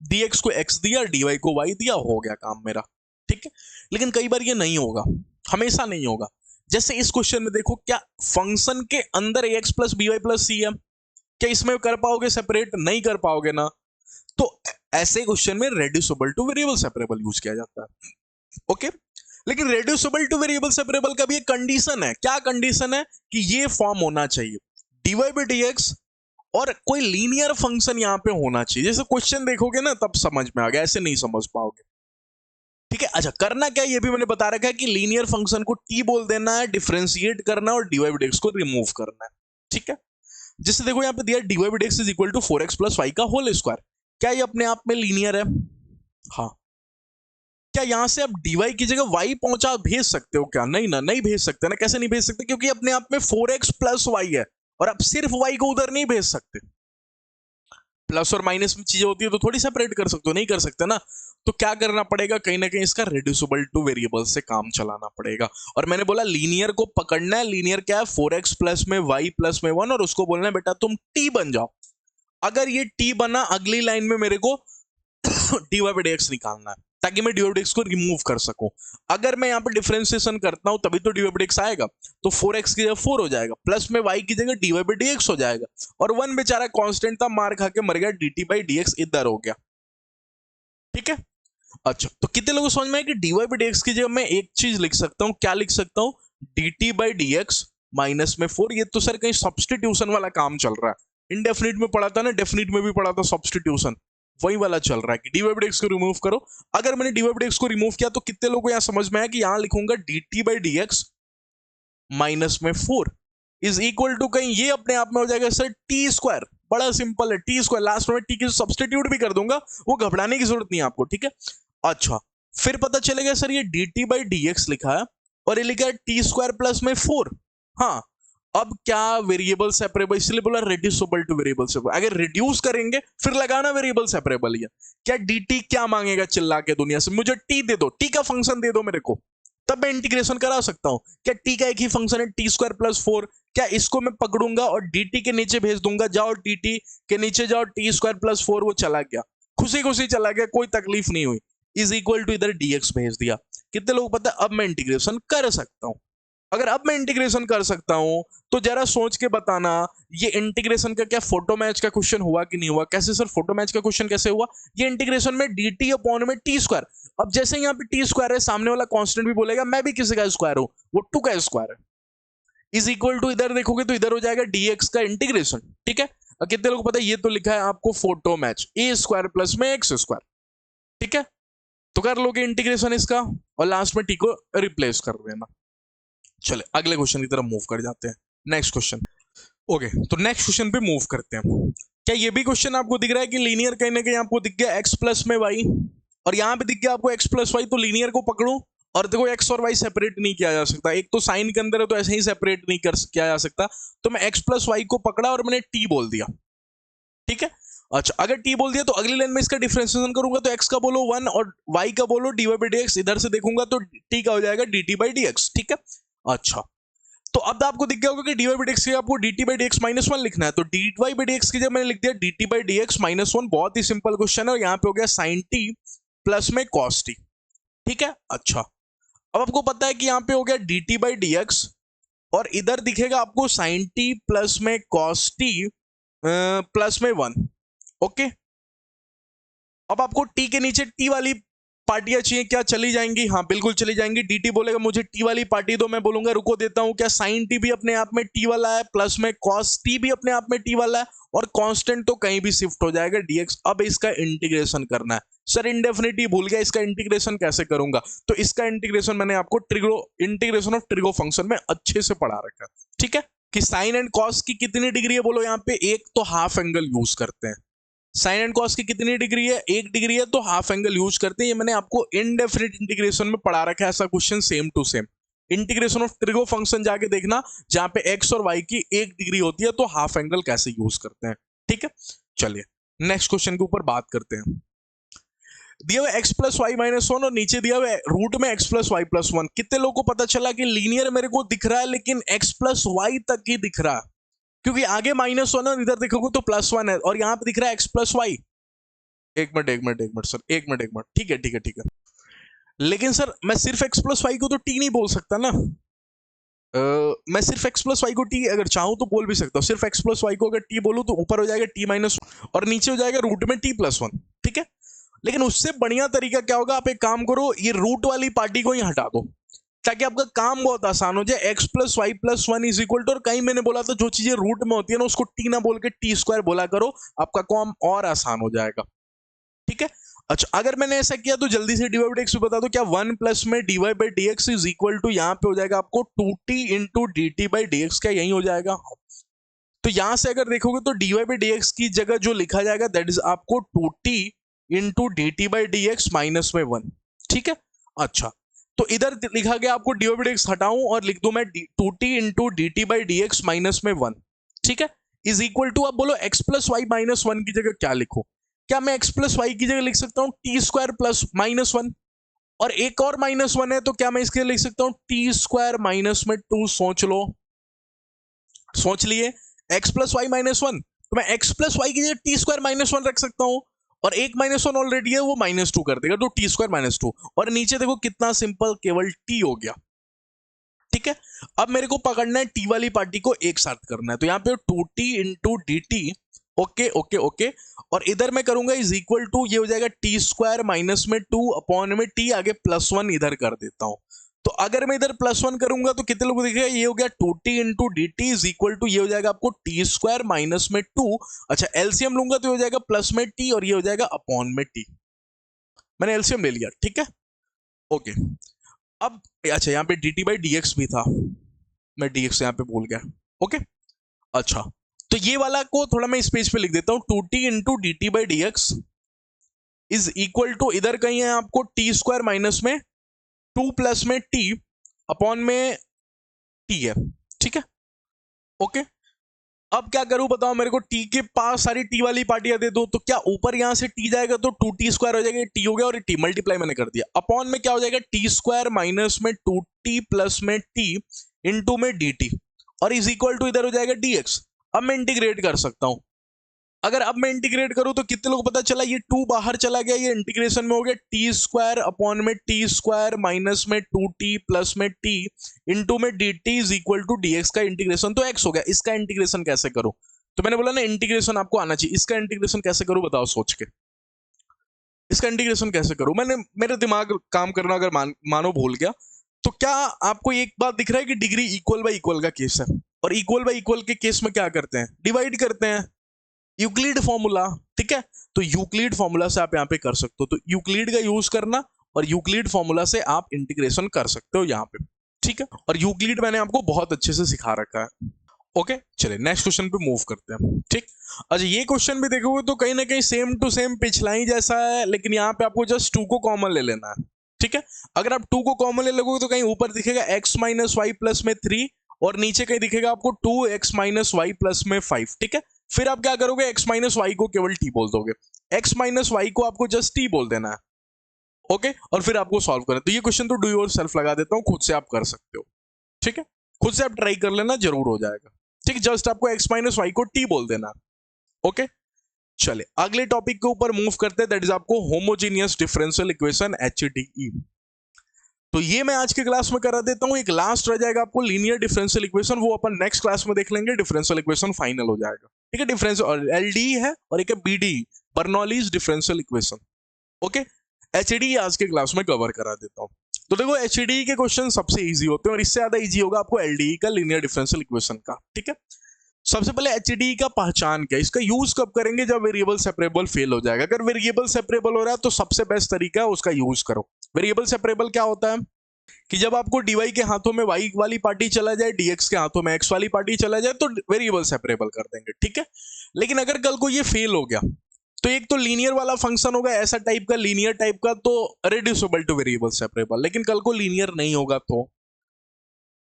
डीएक्स को एक्स दिया, डीवाई को वाई दिया, हो गया काम मेरा, ठीक है। लेकिन कई बार ये नहीं होगा, हमेशा नहीं होगा। जैसे इस क्वेश्चन में देखो, क्या फंक्शन के अंदर a x plus b y plus c है, क्या इसमें कर पाओगे सेपरेट? नहीं कर पाओगे ना। तो ऐसे क्वेश्चन में reducible to variable separable use किया जाता है, ओके। लेकिन रेड्यूसिबल टू वेरिएबल सेपरेबल का भी एक कंडीशन है। क्या कंडीशन है? कि ये फॉर्म होना चाहिए dy by dx और कोई लीनियर फंक्शन यहां पे होना चाहिए। जैसे क्वेश्चन देखोगे ना तब समझ में आ गया, ऐसे नहीं समझ पाओगे, ठीक है। अच्छा, करना क्या ये भी मैंने बता रखा है कि लीनियर फंक्शन को t बोल देना है, डिफरेंशिएट करना है और dy by dx को रिमूव करना है, ठीक है। जैसे देखो यहां पे दिया dy by dx is equal to 4x plus y का होल स्क्वायर। क्या ये अपने आप में लीनियर है? हाँ। क्या यहां से आप dy की जगह y पहुंचा भेज सकते हो क्या? नहीं ना, नहीं भेज सकते ना। कैसे नहीं भेज सकते? क्योंकि अपने आप में 4x प्लस वाई है और आप सिर्फ y को उधर नहीं भेज सकते। प्लस और माइनस में चीजें होती है तो थोड़ी सेपरेट कर सकते हो, नहीं कर सकते ना। तो क्या करना पड़ेगा? कहीं ना कहीं इसका रेड्यूसिबल टू वेरिएबल से काम चलाना पड़ेगा। और मैंने बोला लीनियर को पकड़ना है। लीनियर क्या है? 4x प्लस में y प्लस में 1 और उसको बोलना है बेटा तुम t बन जाओ। अगर ये t बना, अगली लाइन में मेरे को dy by dx निकालना है ताकि मैं dy by dx को रिमूव कर सकूं। अगर मैं यहां पे डिफरेंशिएशन करता हूं तभी तो dy by dx आएगा। तो 4x की जगह 4 हो जाएगा, प्लस में y की जगह dy by dx हो जाएगा। और 1 बेचारा कांस्टेंट था, मार खा के मर गया, dt by dx इधर हो गया, ठीक है। अच्छा, तो कितने लोगों को समझ में है कि dy by dx की जगह मैं एक चीज लिख सकता हूं। क्या लिख सकता हूं? dt by dx माइनस में 4। ये तो सर कहीं सब्सटीट्यूशन वाला काम चल रहा है। इनडेफिनिट में पढ़ा था ना, डेफिनिट में भी पढ़ा था सब्सटीट्यूशन, वही वाला चल रहा है कि dy by dx को रिमूव करो। अगर मैंने dy by dx को रिमूव किया तो कितने लोगों को यहां समझ में आया कि यहां लिखूंगा dt by dx माइनस में 4 इज इक्वल टू, कहीं ये अपने आप में हो जाएगा सर टी स्क्वायर। बड़ा सिंपल है, टी स्क्वायर। लास्ट में टी की सब्सटीट्यूट भी कर दूंगा, वो घबराने की जरूरत नहीं है आपको, ठीक है। अच्छा, फिर पता चलेगा सर ये dt by dx लिखा है और ये लिखा है टी स्क्वायर प्लस में 4। हाँ, अब क्या वेरिएबल सेपरेबल, इसलिए बोला रेड्यूसिबल टू वेरिएबल सेपरेबल। अगर रिड्यूस करेंगे फिर लगाना वेरिएबल सेपरेबल ही है। क्या dt क्या मांगेगा चिल्ला के दुनिया से? मुझे t दे दो, t का फंक्शन दे दो मेरे को, तब मैं इंटीग्रेशन करा सकता हूं। क्या t का एक ही फंक्शन है टी स्क्वायर प्लस 4? क्या इसको मैं पकड़ूंगा और dt के नीचे भेज दूंगा, जाओ dt के नीचे जाओ, टी स्क्वायर प्लस 4 वो चला गया, खुशी खुशी चला गया, कोई तकलीफ नहीं हुई। इज इक्वल टू इधर dx भेज दिया। कितने लोग पता है अब मैं इंटीग्रेशन कर सकता हूं? अगर अब मैं इंटीग्रेशन कर सकता हूं तो जरा सोच के बताना, ये इंटीग्रेशन का क्या फोटो मैच का क्वेश्चन हुआ कि नहीं हुआ? कैसे सर फोटो मैच का क्वेश्चन कैसे हुआ? ये इंटीग्रेशन में dt अपॉन में टी स्क्वायर। अब जैसे यहाँ पे टी स्क्वायर है, सामने वाला कांस्टेंट भी बोलेगा मैं भी किसी का स्क्वायर हूं, वो 2 का स्क्वायर है। इज इक्वल टू इधर देखोगे तो इधर हो जाएगा dx का इंटीग्रेशन, ठीक है। अब कितने लोग पता है ये तो लिखा है आपको फोटो मैच, ए स्क्वायर प्लस में एक्स स्क्वायर, ठीक है। तो कर लोगे इंटीग्रेशन इसका और लास्ट में टी को रिप्लेस कर देना। चले अगले क्वेश्चन की तरफ मूव कर जाते हैं। Next question, okay. तो नेक्स्ट क्वेश्चन पे मूव करते हैं। क्या ये भी क्वेश्चन आपको दिख रहा है कि लीनियर कहीं ना कहीं आपको दिख गया x प्लस में y और यहां पे दिख गया आपको x प्लस वाई, तो लीनियर को पकड़ो और देखो x और y सेपरेट नहीं किया जा सकता। एक तो साइन के अंदर है तो ऐसे ही सेपरेट नहीं कर किया जा सकता। तो मैं x प्लस वाई को पकड़ा और मैंने t बोल दिया, ठीक है। अच्छा, अगर t बोल दिया तो अगली लाइन में इसका डिफरेंशिएशन करूंगा तो x का बोलो 1 और y का बोलो dy by dx। इधर से देखूंगा तो t का हो जाएगा dt by dx, ठीक है। अच्छा, तो अब आपको दिख गया होगा कि dy by dx आपको dt by dx माइनस 1 लिखना है। तो dy by dx की जगह मैंने लिख दिया dt by dx माइनस 1। बहुत ही सिंपल क्वेश्चन है और यहाँ पे हो गया sin t प्लस में cos t, ठीक है। अच्छा, अब आपको पता है कि यहाँ पे हो गया dt by dx और इधर दिखेगा आपको sin t प्लस में cos t प्लस में 1, ओके। अब आपको t के नीचे t वाली पार्टियां चाहिए, क्या चली जाएंगी? हाँ बिल्कुल चली जाएंगी। dt बोलेगा मुझे t वाली पार्टी दो, मैं बोलूंगा रुको देता हूं। क्या sin t भी अपने आप में t वाला है, प्लस में cos t भी अपने आप में t वाला है और कांस्टेंट तो कहीं भी शिफ्ट हो जाएगा dx। अब इसका इंटीग्रेशन करना है। सर इंडेफिनिटी भूल गया, इसका इंटीग्रेशन कैसे करूंगा? तो इसका इंटीग्रेशन मैंने आपको इंटीग्रेशन ऑफ ट्रिगो फंक्शन में अच्छे से पढ़ा रखा है, ठीक है। कि साइन एंड कॉस की कितनी डिग्री है बोलो यहाँ पे? एक तो हाफ एंगल यूज करते हैं। साइन एंड कॉस की कितनी डिग्री है? 1 डिग्री है, तो हाफ एंगल यूज करते हैं। ये मैंने आपको इनडेफिनिट इंटीग्रेशन में पढ़ा रखा है, ऐसा question same to same. Integration of trigo function जाके देखना, जहां पे x और y की 1 डिग्री होती है तो हाफ एंगल कैसे यूज करते हैं, ठीक है। चलिए नेक्स्ट क्वेश्चन के ऊपर बात करते हैं। दिया हुआ x plus y minus one और नीचे दिया हुआ रूट में x plus y plus one. कितने लोगों को पता चला कि लीनियर मेरे को दिख रहा है लेकिन x प्लस वाई तक ही दिख रहा है, क्योंकि आगे माइनस वन और इधर देखोगे तो प्लस वन है और यहाँ पे दिख रहा है x प्लस वाई। एक मिनट सर, एक मिनट, ठीक है। लेकिन सर मैं सिर्फ x प्लस वाई को तो t नहीं बोल सकता ना। मैं सिर्फ x प्लस वाई को t अगर चाहूं तो बोल भी सकता हूँ। सिर्फ x प्लस वाई को अगर t बोलूं तो ऊपर हो जाएगा t माइनस और नीचे हो जाएगा रूट में t प्लस वन, ठीक है। लेकिन उससे बढ़िया तरीका क्या होगा, आप एक काम करो, ये रूट वाली पार्टी को ही हटा दो ताकि आपका काम बहुत आसान हो जाए। x plus y plus one is equal to, और कहीं मैंने बोला था जो चीजें रूट में होती है ना उसको t ना बोल के टी स्क्वायर बोला करो, आपका काम और आसान हो जाएगा, ठीक है। अच्छा, अगर मैंने ऐसा किया तो जल्दी से dy बाई dx बता दो, क्या 1 प्लस में dy by dx is equal to यहाँ पे हो जाएगा आपको 2t into dt by dx, क्या यही हो जाएगा। तो यहां से अगर देखोगे तो dy बाई dx की जगह जो लिखा जाएगा दैट इज आपको 2t into dt by dx minus में 1, ठीक है। अच्छा, तो इधर लिखा गया आपको dy बाई dx हटाऊं और लिख दूं मैं 2t into dt by dx minus में 1, ठीक है, इज इक्वल टू, अब बोलो x plus y minus one की जगह क्या लिखो। क्या मैं x प्लस वाई की जगह लिख सकता हूं T square plus minus one, और एक और माइनस वन है तो क्या मैं इसके लिए लिख सकता हूं टी स्क्वायर माइनस में 2। सोच लो, सोच लिए, x plus y minus one, तो मैं x प्लस वाई की जगह टी स्क्वायर माइनस वन रख सकता हूं, और एक माइनस वन ऑलरेडी है वो माइनस टू कर देगा, तो टी स्क्वायर माइनस टू, और नीचे देखो कितना सिंपल, केवल t हो गया, ठीक है। अब मेरे को पकड़ना है t वाली पार्टी को एक साथ करना है, तो यहाँ पे 2t into d T, okay, और इधर मैं करूंगा इज इक्वल टू, ये हो जाएगा टी स्क्वायर माइनस में 2 अपॉन में t, आगे प्लस वन इधर कर देता हूं। तो अगर मैं इधर प्लस वन करूंगा तो कितने लोग दिखेगा, ये हो गया 2t into d t is equal to, ये हो जाएगा आपको टी स्क्वायर माइनस में 2। अच्छा, एलसीएम लूंगा तो हो जाएगा प्लस में t और ये हो जाएगा अपॉन में t। मैंने एलसीएम ले लिया, ठीक है, ओके। अब अच्छा, यहाँ पे dt बाई dx भी था, मैं dx यहाँ पे भूल गया, ओके। अच्छा, तो ये वाला को थोड़ा मैं इस पेज पे लिख देता हूं, 2t into d t by d x is equal to, इधर कहीं है आपको टी स्क्वायर माइनस में 2 प्लस में t अपॉन में t है, ठीक है, ओके। अब क्या करूं बताओ मेरे को, t के पास सारी t वाली पार्टियां दे दो, तो क्या ऊपर यहां से t जाएगा तो 2t स्क्वायर हो जाएगा, t हो गया, और t मल्टीप्लाई मैंने कर दिया, अपॉन में क्या हो जाएगा t स्क्वायर माइनस में 2t प्लस में t इंटू में dt, और इज इक्वल टू इधर हो जाएगा dx। अब मैं इंटीग्रेट कर सकता हूं, अगर अब मैं इंटीग्रेट करूं तो कितने लोगों को पता चला, ये 2 बाहर चला गया, ये इंटीग्रेशन में हो गया टी स्क्वायर अपॉन में टी स्क्वायर माइनस में 2t प्लस में t इंटू में dt is equal to dx का इंटीग्रेशन, तो x हो गया। इसका इंटीग्रेशन कैसे करूं, तो मैंने बोला ना इंटीग्रेशन आपको आना चाहिए, इसका इंटीग्रेशन कैसे करूं बताओ सोच के, इसका इंटीग्रेशन कैसे करूं। मेरे दिमाग काम करना अगर मानो भूल गया, तो क्या आपको एक बात दिख रहा है कि डिग्री इक्वल बाई इक्वल का केस है, और इक्वल बाई इक्वल के केस में क्या करते हैं, डिवाइड करते हैं, यूक्लिड फॉर्मूला, ठीक है। तो यूक्लिड फॉर्मूला से आप यहाँ पे कर सकते हो, तो यूक्लिड का यूज करना और यूक्लिड फॉर्मूला से आप इंटीग्रेशन कर सकते हो यहाँ पे, ठीक है। और यूक्लिड मैंने आपको बहुत अच्छे से सिखा रखा है, ओके। चलिए नेक्स्ट क्वेश्चन पे मूव करते हैं, ठीक। अच्छा, ये क्वेश्चन भी देखोगे तो कहीं ना कहीं सेम टू सेम पिछला ही जैसा है, लेकिन यहाँ पे आपको जस्ट 2 को कॉमन ले लेना है, ठीक है। अगर आप 2 को कॉमन ले लोगे तो कहीं ऊपर दिखेगा x माइनस वाई प्लस में 3 और नीचे कहीं दिखेगा आपको 2x माइनस वाई प्लस में 5, ठीक है। फिर आप क्या करोगे, x माइनस वाई को केवल t बोल दोगे, x माइनस वाई को आपको जस्ट t बोल देना है, ओके। और फिर आपको सॉल्व करना है। तो ये क्वेश्चन तो डू योर सेल्फ लगा देता हूं, खुद से आप कर सकते हो, ठीक है, खुद से आप ट्राई कर लेना, जरूर हो जाएगा, ठीक। जस्ट आपको x माइनस वाई को t बोल देना, ओके। चले अगले टॉपिक के ऊपर मूव करते हैं, दैट इज आपको होमोजेनियस डिफरेंशियल इक्वेशन HDE। तो ये मैं आज के क्लास में करा देता हूं, एक लास्ट रह जाएगा आपको लीनियर डिफरेंशियल इक्वेशन, वो अपन नेक्स्ट क्लास में देख लेंगे, डिफरेंशियल इक्वेशन फाइनल हो जाएगा, ठीक है। डिफरेंशियल LDE है और एक है BDE, Bernoulli's differential equation, okay. HDE आज के क्लास में कवर करा देता हूं। तो देखो HDE के क्वेश्चन सबसे इजी होते हैं और इससे ज्यादा इजी होगा आपको LDE का, लीनियर डिफरेंशियल इक्वेशन का, ठीक है। सबसे पहले HDE का पहचान क्या है, इसका यूज कब करेंगे, जब वेरिएबल सेपरेबल फेल हो जाएगा। अगर वेरिएबल सेपरेबल हो रहा है तो सबसे बेस्ट तरीका है उसका यूज करो। वेरिएबल सेपरेबल क्या होता है कि जब आपको dy के हाथों में y वाली पार्टी चला जाए, dx के हाथों में x वाली पार्टी चला जाए, तो वेरिएबल सेपरेबल कर देंगे, ठीक है। लेकिन अगर कल को ये फेल हो गया तो एक तो लीनियर वाला फंक्शन होगा ऐसा टाइप का, लीनियर टाइप का, तो रिड्यूसिबल टू वेरिएबल सेपरेबल, लेकिन कल को लीनियर नहीं होगा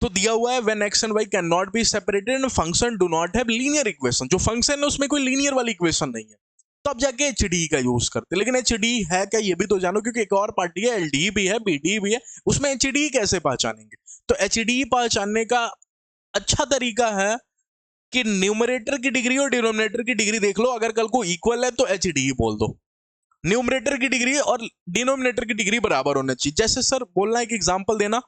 तो दिया हुआ है when x and y can not be separated and function do not have linear equation. जो फंक्शन है उसमें कोई लीनियर वाली इक्वेशन नहीं है, तब जाके एचडी का यूज करते। लेकिन एचडी है क्या ये भी तो जानो, क्योंकि एक और पार्टी है एलडी भी है बीडी भी है, उसमें एचडी कैसे पहचानेंगे। तो एचडी पहचानने का अच्छा तरीका है कि न्यूमरेटर की डिग्री और डिनोमिनेटर की डिग्री देख लो, अगर कल को इक्वल है तो एचडी बोल दो। न्यूमरेटर की डिग्री और डिनोमिनेटर की डिग्री बराबर होना चाहिए। जैसे सर बोलना है कि एग्जांपल देना,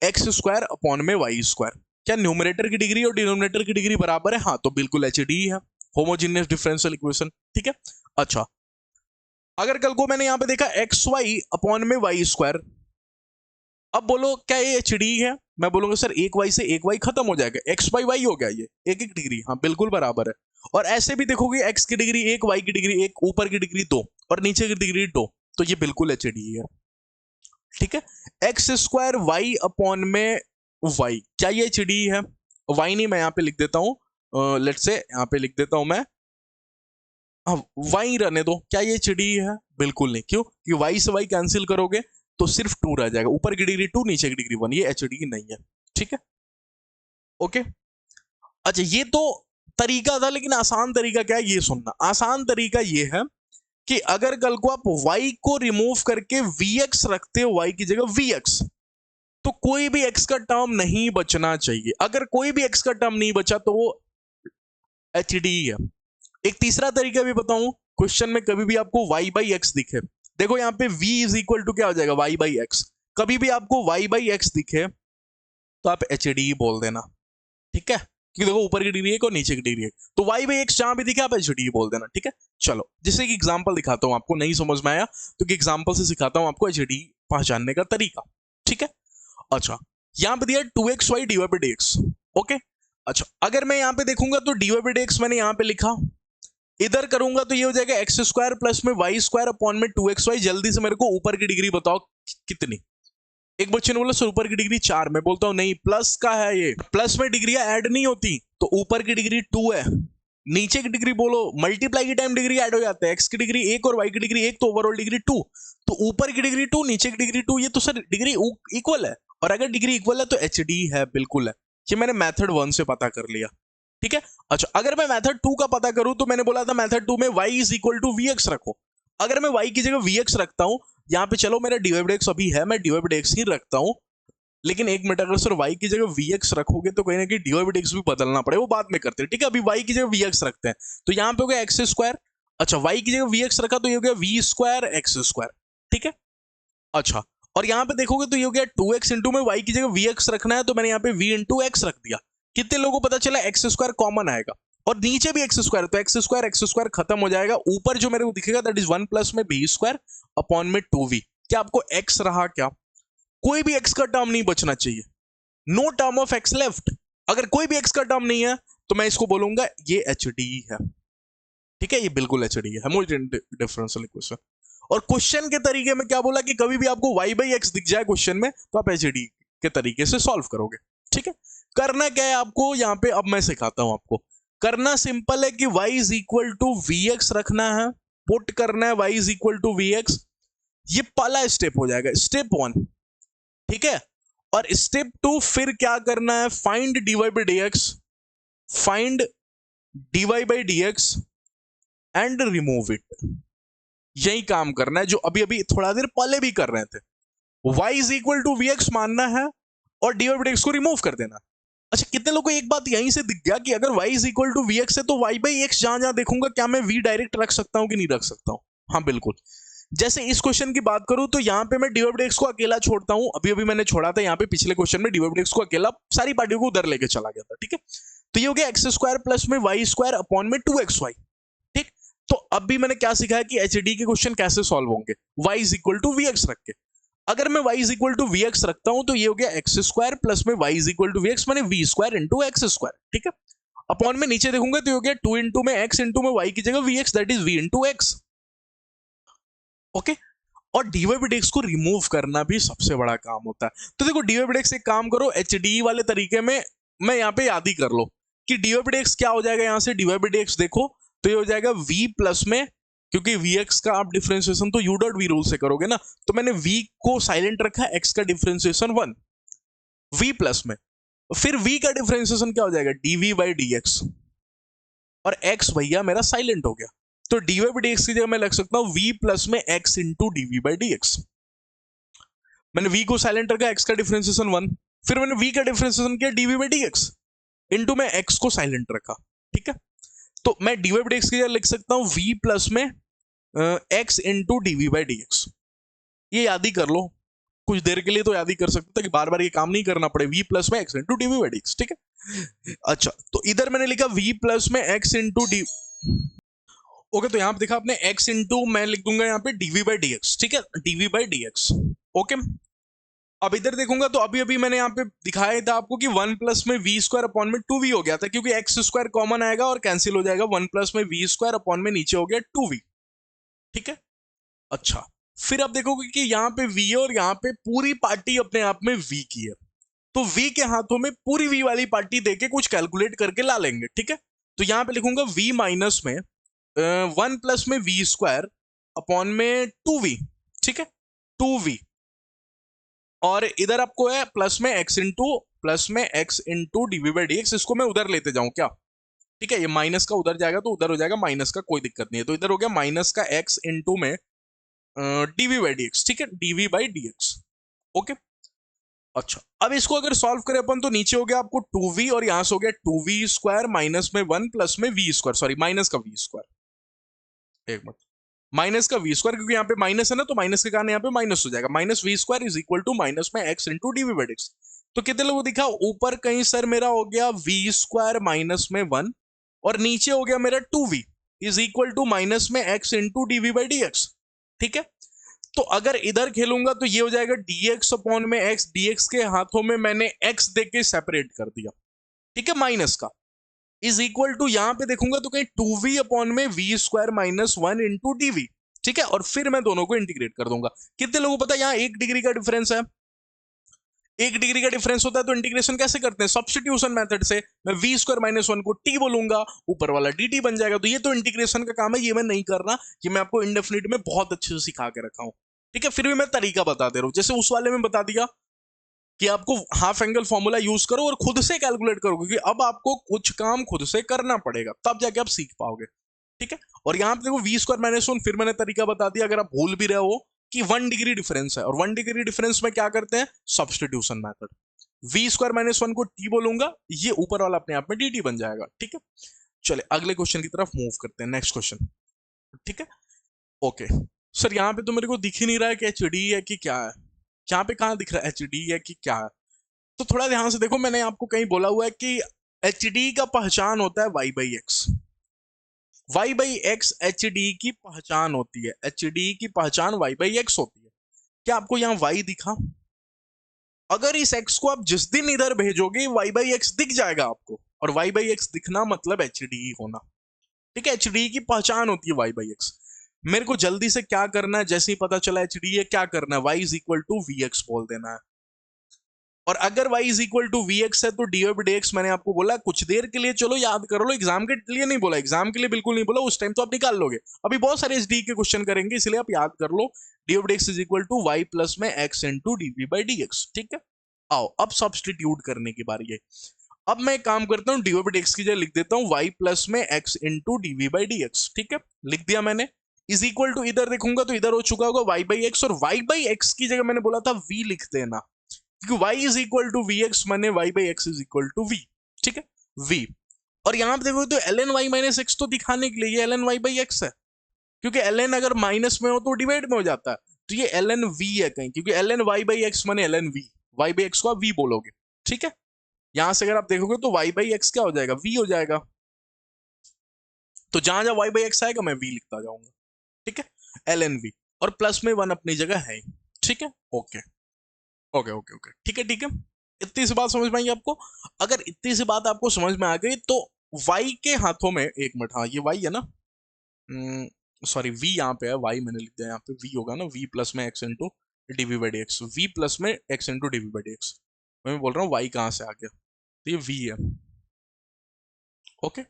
एक्स स्क्वायर अपॉन में वाई स्क्वायर, क्या न्यूमरेटर की डिग्री और डिनोमिनेटर की डिग्री बराबर है? हाँ, तो बिल्कुल एचडी है, होमोजेनियस डिफरेंशियल इक्वेशन। ठीक है, अच्छा अगर कल को मैंने यहां पे देखा एक्स वाई अपॉन में वाई स्क्वायर, अब बोलो क्या ये एचडी है? मैं बोलूंगा सर एक वाई से एक वाई खत्म हो जाएगा, एक्स बाई वाई हो गया, ये एक एक डिग्री, हाँ बिल्कुल बराबर है। और ऐसे भी देखोगे एक्स की डिग्री एक, वाई की डिग्री एक, ऊपर की डिग्री दो और नीचे की डिग्री दो, तो ये बिल्कुल एचडी है। ठीक है, एक्स स्क्वायर वाई अपॉन में वाई, क्या ये एचडी है? वाई नहीं, मैं यहां पे लिख देता हूं, लेट्स से यहां पे लिख देता हूं मैं, वाई रहने दो, क्या ये एचडी है? बिल्कुल नहीं। क्यों? कि वाई से वाई कैंसिल करोगे तो सिर्फ 2 रह जाएगा, ऊपर की डिग्री 2 नीचे की डिग्री 1, ये एचडी नहीं है। ठीक है, ओके। अच्छा ये तो तरीका था, लेकिन आसान तरीका क्या है ये सुनना। आसान तरीका ये है कि अगर कल को आप y को रिमूव करके vx रखते हो, y की जगह vx, तो कोई भी x का टर्म नहीं बचना चाहिए। अगर कोई भी x का टर्म नहीं बचा तो वो एचडी है। एक तीसरा तरीका भी बताऊं, क्वेश्चन में कभी भी आपको y बाई एक्स दिखे, देखो यहाँ पे v इज इक्वल टू क्या हो जाएगा, y बाई एक्स। कभी भी आपको y बाई एक्स दिखे तो आप एचडी बोल देना। ठीक है, क्योंकि देखो ऊपर की डिग्री एक और नीचे की डिग्री एक, तो y बाई एक्स जहां भी दिखे आप एचडी बोल देना। ठीक है, चलो जैसे कि एग्जांपल दिखाता हूं आपको, नहीं समझ में आया तो कि एग्जांपल से सिखाता हूं आपको एचडी पहचानने का तरीका। ठीक है, अच्छा यहां पे दिया 2xy dy by dx। Okay, अच्छा अगर मैं यहां पे देखूंगा तो dy by dx मैंने यहां पे लिखा, इधर करूंगा तो ये हो जाएगा एक्स स्क्वायर प्लस में वाई स्क्वायर अपॉन में 2xy। जल्दी से मेरे को ऊपर की डिग्री बताओ कितनी? एक बच्चे ने बोला सर ऊपर की डिग्री 4, मैं बोलता हूं नहीं, प्लस का है ये, प्लस में डिग्रियां ऐड नहीं होती, तो ऊपर की डिग्री 2 है, नीचे की डिग्री बोलो मल्टीप्लाई की टाइम डिग्री ऐड हो जाता है, एक्स की डिग्री 1 और वाई की डिग्री 1, तो ओवरऑल डिग्री 2, तो ऊपर की डिग्री 2 नीचे की डिग्री 2, ये तो सर डिग्री इक्वल है, और अगर डिग्री इक्वल है तो एचडी है, बिल्कुल है। ये मैंने मेथड 1 से पता कर लिया। ठीक है, अच्छा अगर मैं मेथड 2 का पता करूं तो मैंने बोला था मेथड 2 में y is equal to vx रखो। अगर मैं y की जगह vx रखता हूं, यहां पे चलो मेरा dy by dx अभी है, मैं dy by dx ही रखता हूं, लेकिन एक मिनट, अगर सर y की जगह vx रखोगे तो कहीं ना कहीं dy by dx भी बदलना पड़े, वो बाद में करते हैं। ठीक है, अभी y की जगह vx रखते हैं, तो यहां पे हो गया एक्स स्क्वायर, अच्छा y की जगह vx रखा तो ये हो गया v स्क्वायर एक्स स्क्वायर। ठीक है, अच्छा और यहां पे देखोगे तो ये हो गया 2x इंटू में y की जगह vx रखना है, तो मैंने यहां पे v इंटू एक्स रख दिया। कितने लोगों को पता चला एक्स स्क्वायर कॉमन आएगा, और नीचे भी एक्स स्क्वायर, तो एक्स स्क्वायर खत्म हो जाएगा, ऊपर जो मेरे को दिखेगा दैट इज 1 प्लस में बी स्क्वायर अपॉन में 2v। क्या आपको x रहा? क्या कोई भी x का टर्म नहीं बचना चाहिए, no term of x left. अगर कोई भी x का टर्म नहीं है तो मैं इसको बोलूंगा ये एचडी है। ठीक है, ये बिल्कुल एचडी है, होमोजेनियस डिफरेंशियल इक्वेशन। और क्वेश्चन के तरीके में क्या बोला कि कभी भी आपको y बाई एक्स दिख जाए क्वेश्चन में तो आप एचडी के तरीके से सॉल्व करोगे। ठीक है, करना क्या है आपको यहाँ पे, अब मैं सिखाता हूं आपको। करना सिंपल है कि y is equal to v x रखना है, पुट करना है y is equal to v x, ये पहला स्टेप हो जाएगा, स्टेप 1। ठीक है, और स्टेप 2 फिर क्या करना है, find dy by dx, find dy by dx and remove it. यही काम करना है जो अभी अभी थोड़ा देर पहले भी कर रहे थे। y is equal to v x मानना है और dy by dx को रिमूव कर देना। अच्छा कितने लोगों को एक बात यहीं से दिख गया कि अगर y is equal to v x है तो y बाई एक्स जहां जहां देखूंगा क्या मैं v डायरेक्ट रख सकता हूं कि नहीं रख सकता हूं? हाँ बिल्कुल। जैसे इस क्वेश्चन की बात करूं तो यहां पे मैं dy by dx को अकेला छोड़ता हूं, अभी अभी मैंने छोड़ा था यहाँ पे पिछले क्वेश्चन में dy by dx को अकेला, सारी पार्टियों को उधर लेके चला गया था। ठीक है, तो ये हो गया एक्स स्क्वायर प्लस में वाई स्क्वायर अपॉन में 2xy। ठीक, तो अब भी मैंने क्या सिखाया कि एचडी के क्वेश्चन कैसे सॉल्व होंगे, y is equal to v x रख के। अगर मैं y is equal to v x रखता हूं तो ये हो गया एक्स स्क्वायर प्लस में y is equal to v x, मैंने v square into x square. ठीक है, अपॉन में नीचे देखूंगा तो ये हो गया 2 इंटू में x इंटू में y की जगह v x, that is v into x. Okay, और dy by dx को रिमूव करना भी सबसे बड़ा काम होता है। तो देखो dy by dx एक काम करो, एचडी वाले तरीके में मैं यहाँ पे याद ही कर लो कि dy by dx क्या हो जाएगा, यहाँ से dy by dx देखो तो ये हो जाएगा v प्लस में, क्योंकि vx का आप डिफरेंशिएशन तो u डॉट v रूल से करोगे ना, तो मैंने v को साइलेंट रखा, x का डिफरेंशिएशन 1, v प्लस में, फिर v का डिफरेंशिएशन क्या हो जाएगा dv बाई dx, और x भैया मेरा साइलेंट हो गया। तो dy बाई डी एक्स की जगह मैं लिख सकता हूं v प्लस में x into dv by d x. मैंने v को साइलेंट रखा, x का डिफरेंशिएशन 1, फिर मैंने v का डिफरेंशिएशन किया dv by d x into में x को साइलेंट रखा, ठीक है। तो मैं dy बाई डी एक्स की जगह लिख सकता हूं v प्लस में x into dv by d x. ये याद ही कर लो, कुछ देर के लिए तो याद ही कर सकते कि बार बार ये काम नहीं करना पड़े। v प्लस में x into dv by d x, ठीक है। अच्छा, तो इधर मैंने लिखा v प्लस में x इंटू डी, ओके। तो यहां पे देखा आपने x इंटू, मैं लिख दूंगा यहाँ पे dv बाई डी एक्स, ठीक है, dv by d x, okay. अब इधर देखूंगा तो अभी अभी मैंने यहाँ पे दिखाया था आपको कि 1 प्लस में वी स्क्वायर अपॉन में 2v हो गया था, क्योंकि एक्स स्क्वायर कॉमन आएगा और कैंसिल हो जाएगा। 1 प्लस में वी स्क्वायर अपॉन में नीचे हो गया 2v, ठीक है। अच्छा, फिर आप देखोगे कि यहाँ पे v है और यहाँ पे पूरी पार्टी अपने आप में v की है, तो v के हाथों में पूरी v वाली पार्टी देके कुछ कैलकुलेट करके ला लेंगे, ठीक है। तो यहाँ पे लिखूंगा v माइनस में 1 प्लस में वी स्क्वायर अपॉन में 2v, ठीक है, 2v, और इधर आपको है प्लस में x into dv by d x. इसको मैं उधर लेते जाऊं क्या, ठीक है, ये माइनस का उधर जाएगा तो उधर हो जाएगा माइनस का, कोई दिक्कत नहीं है। तो इधर हो गया माइनस का x इंटू में dv बाई डी एक्स, ठीक है, dv by d x, okay. अच्छा, अब इसको अगर सॉल्व करें अपन तो नीचे हो गया आपको 2v और यहां से हो गया 2v स्क्वायर माइनस में 1 प्लस में v स्क्वायर, सॉरी माइनस का v स्क्वायर, एक मिनट, माइनस का वी स्क्वायर, क्योंकि यहाँ पे माइनस है ना, तो माइनस के कारण यहाँ पे माइनस हो जाएगा। Minus v square is equal to minus में x into DV by x. तो कितने लोगों को दिखा, ऊपर कहीं सर मेरा हो गया वी स्क्वायर माइनस में 1 और नीचे हो गया मेरा 2v is equal to minus में x into DV by d x, ठीक है। तो अगर इधर खेलूंगा तो ये हो जाएगा dx अपॉन में x, dx के हाथों में मैंने x दे के सेपरेट कर दिया, ठीक है, माइनस का, इज इक्वल टू यहां पे देखूंगा तो कहीं 2v अपॉन में v square minus 1 into dv, ठीक है, और फिर मैं दोनों को इंटीग्रेट कर दूंगा। कितने लोगों को पता है यहाँ 1 डिग्री का डिफरेंस है, 1 डिग्री का डिफरेंस होता है तो इंटीग्रेशन कैसे करते हैं, सब्स्टिट्यूशन मेथड से। मैं वी स्क्वायर माइनस 1 को t बोलूंगा, ऊपर वाला dt बन जाएगा। तो ये तो इंटीग्रेशन का काम है, ये मैं नहीं कर रहा, ये मैं आपको इंडेफिनिट में बहुत अच्छे से सिखा के रखा हूं, ठीक है। फिर भी मैं तरीका बता दे रहा हूं, जैसे उस वाले में बता दिया कि आपको हाफ एंगल फॉर्मूला यूज करो और खुद से कैलकुलेट करो, क्योंकि अब आपको कुछ काम खुद से करना पड़ेगा, तब जाके आप सीख पाओगे, ठीक है। और यहाँ पे देखो वी स्क्वायर माइनस 1, फिर मैंने तरीका बता दिया, अगर आप भूल भी रहे हो कि 1 डिग्री डिफरेंस है, और 1 डिग्री डिफरेंस में क्या करते हैं, substitution method. V square minus 1 को t बोलूंगा, ये ऊपर वाला अपने आप में dt बन जाएगा, ठीक है। चले अगले क्वेश्चन की तरफ मूव करते हैं, नेक्स्ट क्वेश्चन, ठीक है, ओके। सर यहाँ पे तो मेरे को दिख ही नहीं रहा है कि एच डी है कि क्या है, यहाँ पे कहाँ दिख रहा है एच डी है कि क्या है। तो थोड़ा ध्यान से देखो, मैंने आपको कहीं बोला हुआ है कि एच डी का पहचान होता है y by x, y by x H D की पहचान होती है, एच डी की पहचान वाई बाई एक्स होती है। क्या आपको यहाँ वाई दिखा, अगर इस एक्स को आप जिस दिन इधर भेजोगे वाई बाई एक्स दिख जाएगा आपको, और वाई बाई एक्स दिखना मतलब एच डी होना, ठीक है, एच डी की पहचान होती है वाई बाई एक्स। मेरे को जल्दी से क्या करना है, जैसे ही पता चला एच डी है, क्या करना है, y is equal to v x बोल देना है। और अगर y is equal to v x है तो डी बाई डी एक्स मैंने आपको बोला कुछ देर के लिए, चलो याद कर लो, एग्जाम के लिए नहीं बोला, एग्जाम के लिए बिल्कुल नहीं बोला, उस टाइम तो आप निकाल लोगे, अभी बहुत सारे एचडी के क्वेश्चन करेंगे, इसलिए आप याद कर लो d by d x is equal to y plus में x into DV by d x, ठीक है। आओ अब सब्स्टिट्यूट करने की बारी है। अब मैं एक काम करता हूँ, डी बाई डी एक्स की जगह लिख देता हूँ वाई प्लस में x into DV by d x, ठीक है, लिख दिया मैंने, इज इक्वल टू इधर देखूंगा तो इधर हो चुका होगा वाई बाई एक्स, और वाई बाई एक्स की जगह मैंने बोला था वी लिख देना, क्योंकि y is equal to v x माने y by x is equal to v, ठीक है, v। और यहां पे देखो तो ln y माइनस एक्स तो दिखाने के लिए ये ln y बाई एक्स है, क्योंकि ln अगर माइनस में हो तो डिवाइड में हो जाता है, तो ये ln v है कहीं, क्योंकि ln y बाई एक्स माने ln v, y by x को आप v बोलोगे, ठीक है। यहां से अगर आप देखोगे तो y बाई एक्स क्या हो जाएगा, v हो जाएगा, तो जहां जहां y बाई एक्स आएगा मैं v लिखता जाऊंगा, ठीक है, ln v, और प्लस में 1 अपनी जगह है, ठीक है, ओके ओके ओके ओके, ठीक है ठीक है। इतनी सी बात समझ में आई आपको, अगर इतनी सी बात आपको समझ में आ गई तो y के हाथों में, एक मिनट, हाँ ये y है ना, सॉरी v यहाँ पे है, y मैंने लिख दिया, यहाँ पे v होगा ना, v प्लस में x into DV by d x, v plus में x into DV by d x, मैं बोल रहा हूँ y कहाँ से आ गया, तो ये v है, ओके,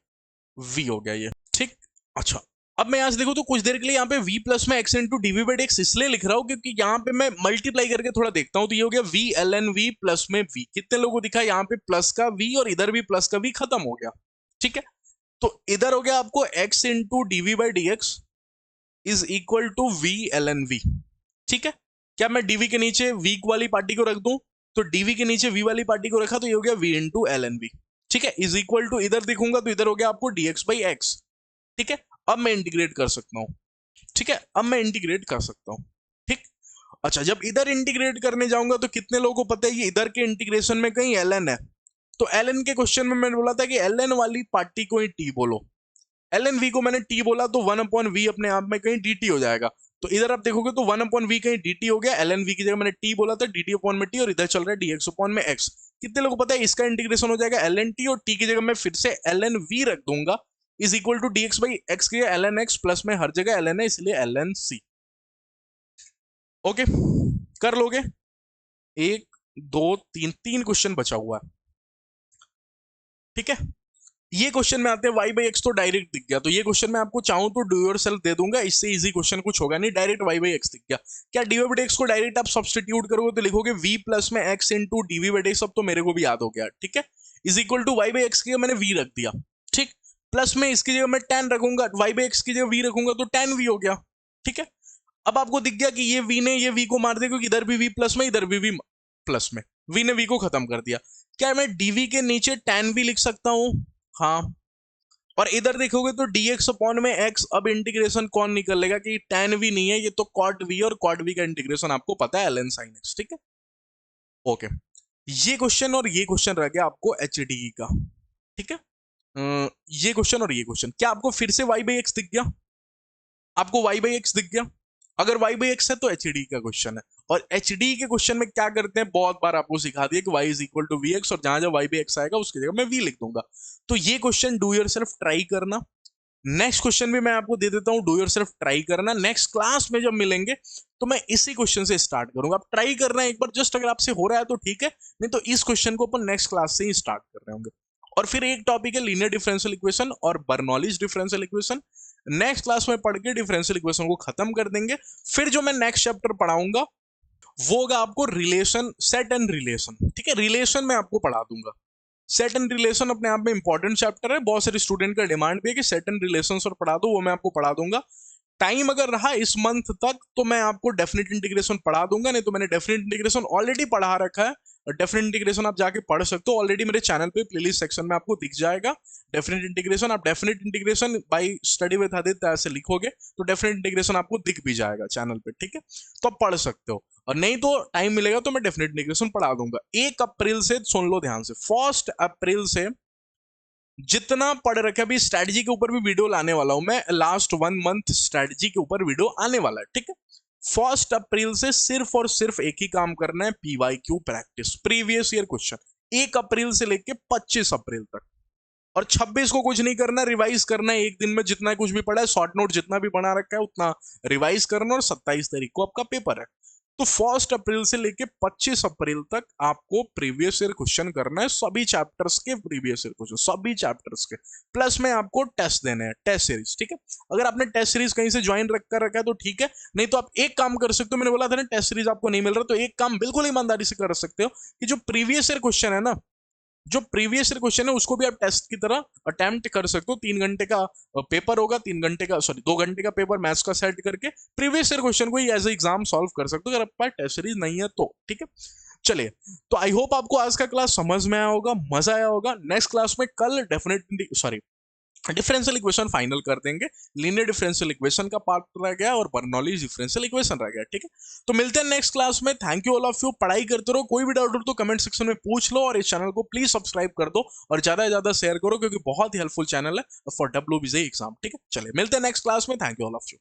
v हो गया ये, ठीक। अच्छा, अब मैं यहां से देखो तो कुछ देर के लिए यहाँ पे v प्लस में x into DV by d x इसलिए लिख रहा हूं क्योंकि यहाँ पे मैं मल्टीप्लाई करके थोड़ा देखता हूं, तो ये हो गया v ln v प्लस में v, कितने लोगों को दिखा यहाँ पे प्लस का v और इधर भी प्लस का v खत्म हो गया, ठीक है। तो इधर हो गया आपको x into DV by d x is equal to v l n v, ठीक है। क्या मैं डीवी के नीचे v वाली पार्टी को रख दूं, तो डीवी के नीचे v वाली पार्टी को रखा तो ये हो गया v into l n v, ठीक है, इज इक्वल टू इधर देखूंगा तो इधर हो गया आपको dx बाई एक्स, ठीक है। अब मैं इंटीग्रेट कर सकता हूं, ठीक है, अब मैं इंटीग्रेट कर सकता हूं, ठीक। अच्छा, जब इधर इंटीग्रेट करने जाऊंगा तो कितने लोगों को पता है ये इधर के इंटीग्रेशन में कहीं ln है, तो ln के क्वेश्चन में मैंने बोला था कि ln वाली पार्टी को ही t बोलो, ln v को मैंने t बोला तो 1/v अपने आप में कहीं dt हो जाएगा, तो इधर आप देखोगे तो 1/v कहीं dt हो गया, ln v की जगह मैंने t बोला था dt अपॉन में t, और इधर चल रहा है dx अपॉन में x। कितने लोगों को पता है इसका इंटीग्रेशन हो जाएगा ln t, और t की जगह मैं फिर से ln v रख दूंगा is equal to dx by x की ln x प्लस में हर जगह ln है इसलिए ln c। ओके, कर लोगे? 1 2 3 3 क्वेश्चन बचा हुआ है, ठीक है। ये क्वेश्चन में आते हैं y बाई एक्स, तो डायरेक्ट दिख गया, तो ये क्वेश्चन मैं आपको चाहूं तो डू योर सेल्फ दे दूंगा, इससे इजी क्वेश्चन कुछ होगा नहीं, डायरेक्ट y बाई एक्स दिख गया। क्या डी बाई एक्स को डायरेक्ट आप सब्सटीट्यूट करोगे तो लिखोगे v प्लस में x into DV by x, अब तो मेरे को भी याद हो गया, ठीक है, is equal to y by x की मैंने v रख दिया, ठीक, प्लस में इसकी जगह मैं tan रखूंगा, y बाई एक्स की जगह v रखूंगा तो tan v हो गया, ठीक है। अब आपको दिख गया कि ये v ने ये v को मार दिया, क्योंकि इधर भी v प्लस में इधर भी v प्लस में, v ने v को खत्म कर दिया। क्या मैं dv के नीचे tan v लिख सकता हूं? हाँ, और इधर देखोगे तो dx अपॉन में x, अब इंटीग्रेशन कौन निकल लेगा कि tan v नहीं है, ये तो cot v, और cot v का इंटीग्रेशन आपको पता है ln sin x, ठीक है। ओके, ये क्वेश्चन और ये क्वेश्चन रह गया आपको HDE का, ठीक है। ये क्वेश्चन और ये क्वेश्चन, क्या आपको फिर से y बाई एक्स दिख गया? आपको y बाई एक्स दिख गया? अगर y बाई एक्स है तो HDE का क्वेश्चन है, और HDE के क्वेश्चन में क्या करते हैं, बहुत बार आपको सिखा दिया कि y is equal to v x, और जहां जहां y बाई एक्स आएगा उसकी जगह मैं v लिख दूंगा। तो ये question do your self try करना, नेक्स्ट क्वेश्चन भी मैं आपको दे देता हूं, डू योर सेल्फ ट्राई करना, नेक्स्ट क्लास में जब मिलेंगे तो मैं इसी क्वेश्चन से स्टार्ट करूंगा। आप ट्राई करना एक बार, जस्ट अगर आपसे हो रहा है तो ठीक है, नहीं तो इस क्वेश्चन को अपन नेक्स्ट क्लास से ही स्टार्ट कर रहे होंगे। और फिर एक टॉपिक है लीनियर डिफरेंशियल इक्वेशन और Bernoulli's differential equation, next class में पढ़ के डिफरेंशियल इक्वेशन को खत्म कर देंगे। फिर जो मैं नेक्स्ट चैप्टर पढ़ाऊंगा वो होगा आपको रिलेशन, सेट एंड रिलेशन, ठीक है, रिलेशन में आपको पढ़ा दूंगा। सेट एंड रिलेशन अपने आप में इंपॉर्टेंट चैप्टर है, बहुत सारे स्टूडेंट का डिमांड भी है कि सेट एंड रिलेशंस और पढ़ा दो, वो मैं आपको पढ़ा दूंगा। टाइम अगर रहा इस मंथ तक तो मैं आपको डेफिनेट इंटीग्रेशन पढ़ा दूंगा, नहीं तो मैंने डेफिनेट इंटीग्रेशन ऑलरेडी पढ़ा रखा है, और डेफिनेट इंटीग्रेशन आप जाके पढ़ सकते हो, ऑलरेडी मेरे चैनल पे प्लेलिस्ट सेक्शन में आपको दिख जाएगा डेफिनेट इंटीग्रेशन। आप definite integration by study with Aditya ऐसे लिखोगे तो डेफिनेट इंटीग्रेशन आपको दिख भी जाएगा चैनल पे, ठीक है, तो आप पढ़ सकते हो। और नहीं तो टाइम मिलेगा तो मैं डेफिनेट इंटीग्रेशन पढ़ा दूंगा। 1 अप्रैल से, सुन लो ध्यान से, 1 अप्रैल से जितना पढ़ रखा है, अभी स्ट्रेटजी के ऊपर भी वीडियो लाने वाला हूं मैं, लास्ट 1 मंथ स्ट्रेटजी के ऊपर वीडियो आने वाला है, ठीक है। 1 अप्रैल से सिर्फ और सिर्फ एक ही काम करना है, PYQ practice, previous year question, 1 अप्रैल से लेके 25 अप्रैल तक, और 26 को कुछ नहीं करना, रिवाइज करना है एक दिन में, जितना कुछ भी पढ़ा है, शॉर्ट नोट जितना भी बना रखा है उतना रिवाइज करना, और 27 तारीख को आपका पेपर है। तो 1 अप्रैल से लेके 25 अप्रैल तक आपको प्रीवियस ईयर क्वेश्चन करना है, सभी चैप्टर्स के प्रीवियस ईयर क्वेश्चन, सभी चैप्टर्स के, प्लस में आपको टेस्ट देने हैं, टेस्ट सीरीज, ठीक है। अगर आपने टेस्ट सीरीज कहीं से ज्वाइन रखा है तो ठीक है, नहीं तो आप एक काम कर सकते हो, मैंने बोला था ना टेस्ट सीरीज आपको नहीं मिल रहा, तो एक काम बिल्कुल ईमानदारी से कर सकते हो कि जो प्रीवियस ईयर क्वेश्चन है ना, जो प्रीवियस ईयर क्वेश्चन है उसको भी आप टेस्ट की तरह अटेम्प्ट कर सकते हो। 3 घंटे का पेपर होगा, 3 घंटे का, सॉरी 2 घंटे का पेपर मैथ्स का सेट करके प्रीवियस ईयर क्वेश्चन को ही एज एग्जाम सॉल्व कर सकते हो, अगर आपके पास टेस्ट सीरीज नहीं है तो, ठीक है। चलिए, तो आई होप आपको आज का क्लास समझ में आया होगा, मजा आया होगा। नेक्स्ट क्लास में कल definitely, sorry, differential equation final कर देंगे, लीनियर डिफरेंशियल इक्वेशन का पार्ट रह गया और बर्नौलीज डिफरेंशियल इक्वेशन रह गया, ठीक है। तो मिलते हैं नेक्स्ट क्लास में। Thank you all of you, पढ़ाई करते रहो, कोई भी डाउट हो तो कमेंट सेक्शन में पूछ लो, और इस चैनल को प्लीज सब्सक्राइब कर दो और ज्यादा से ज्यादा शेयर करो, क्योंकि बहुत ही हेल्पफुल चैनल है फॉर WBJ एग्जाम, ठीक है। चलिए मिलते हैं नेक्स्ट क्लास में, thank you all of you.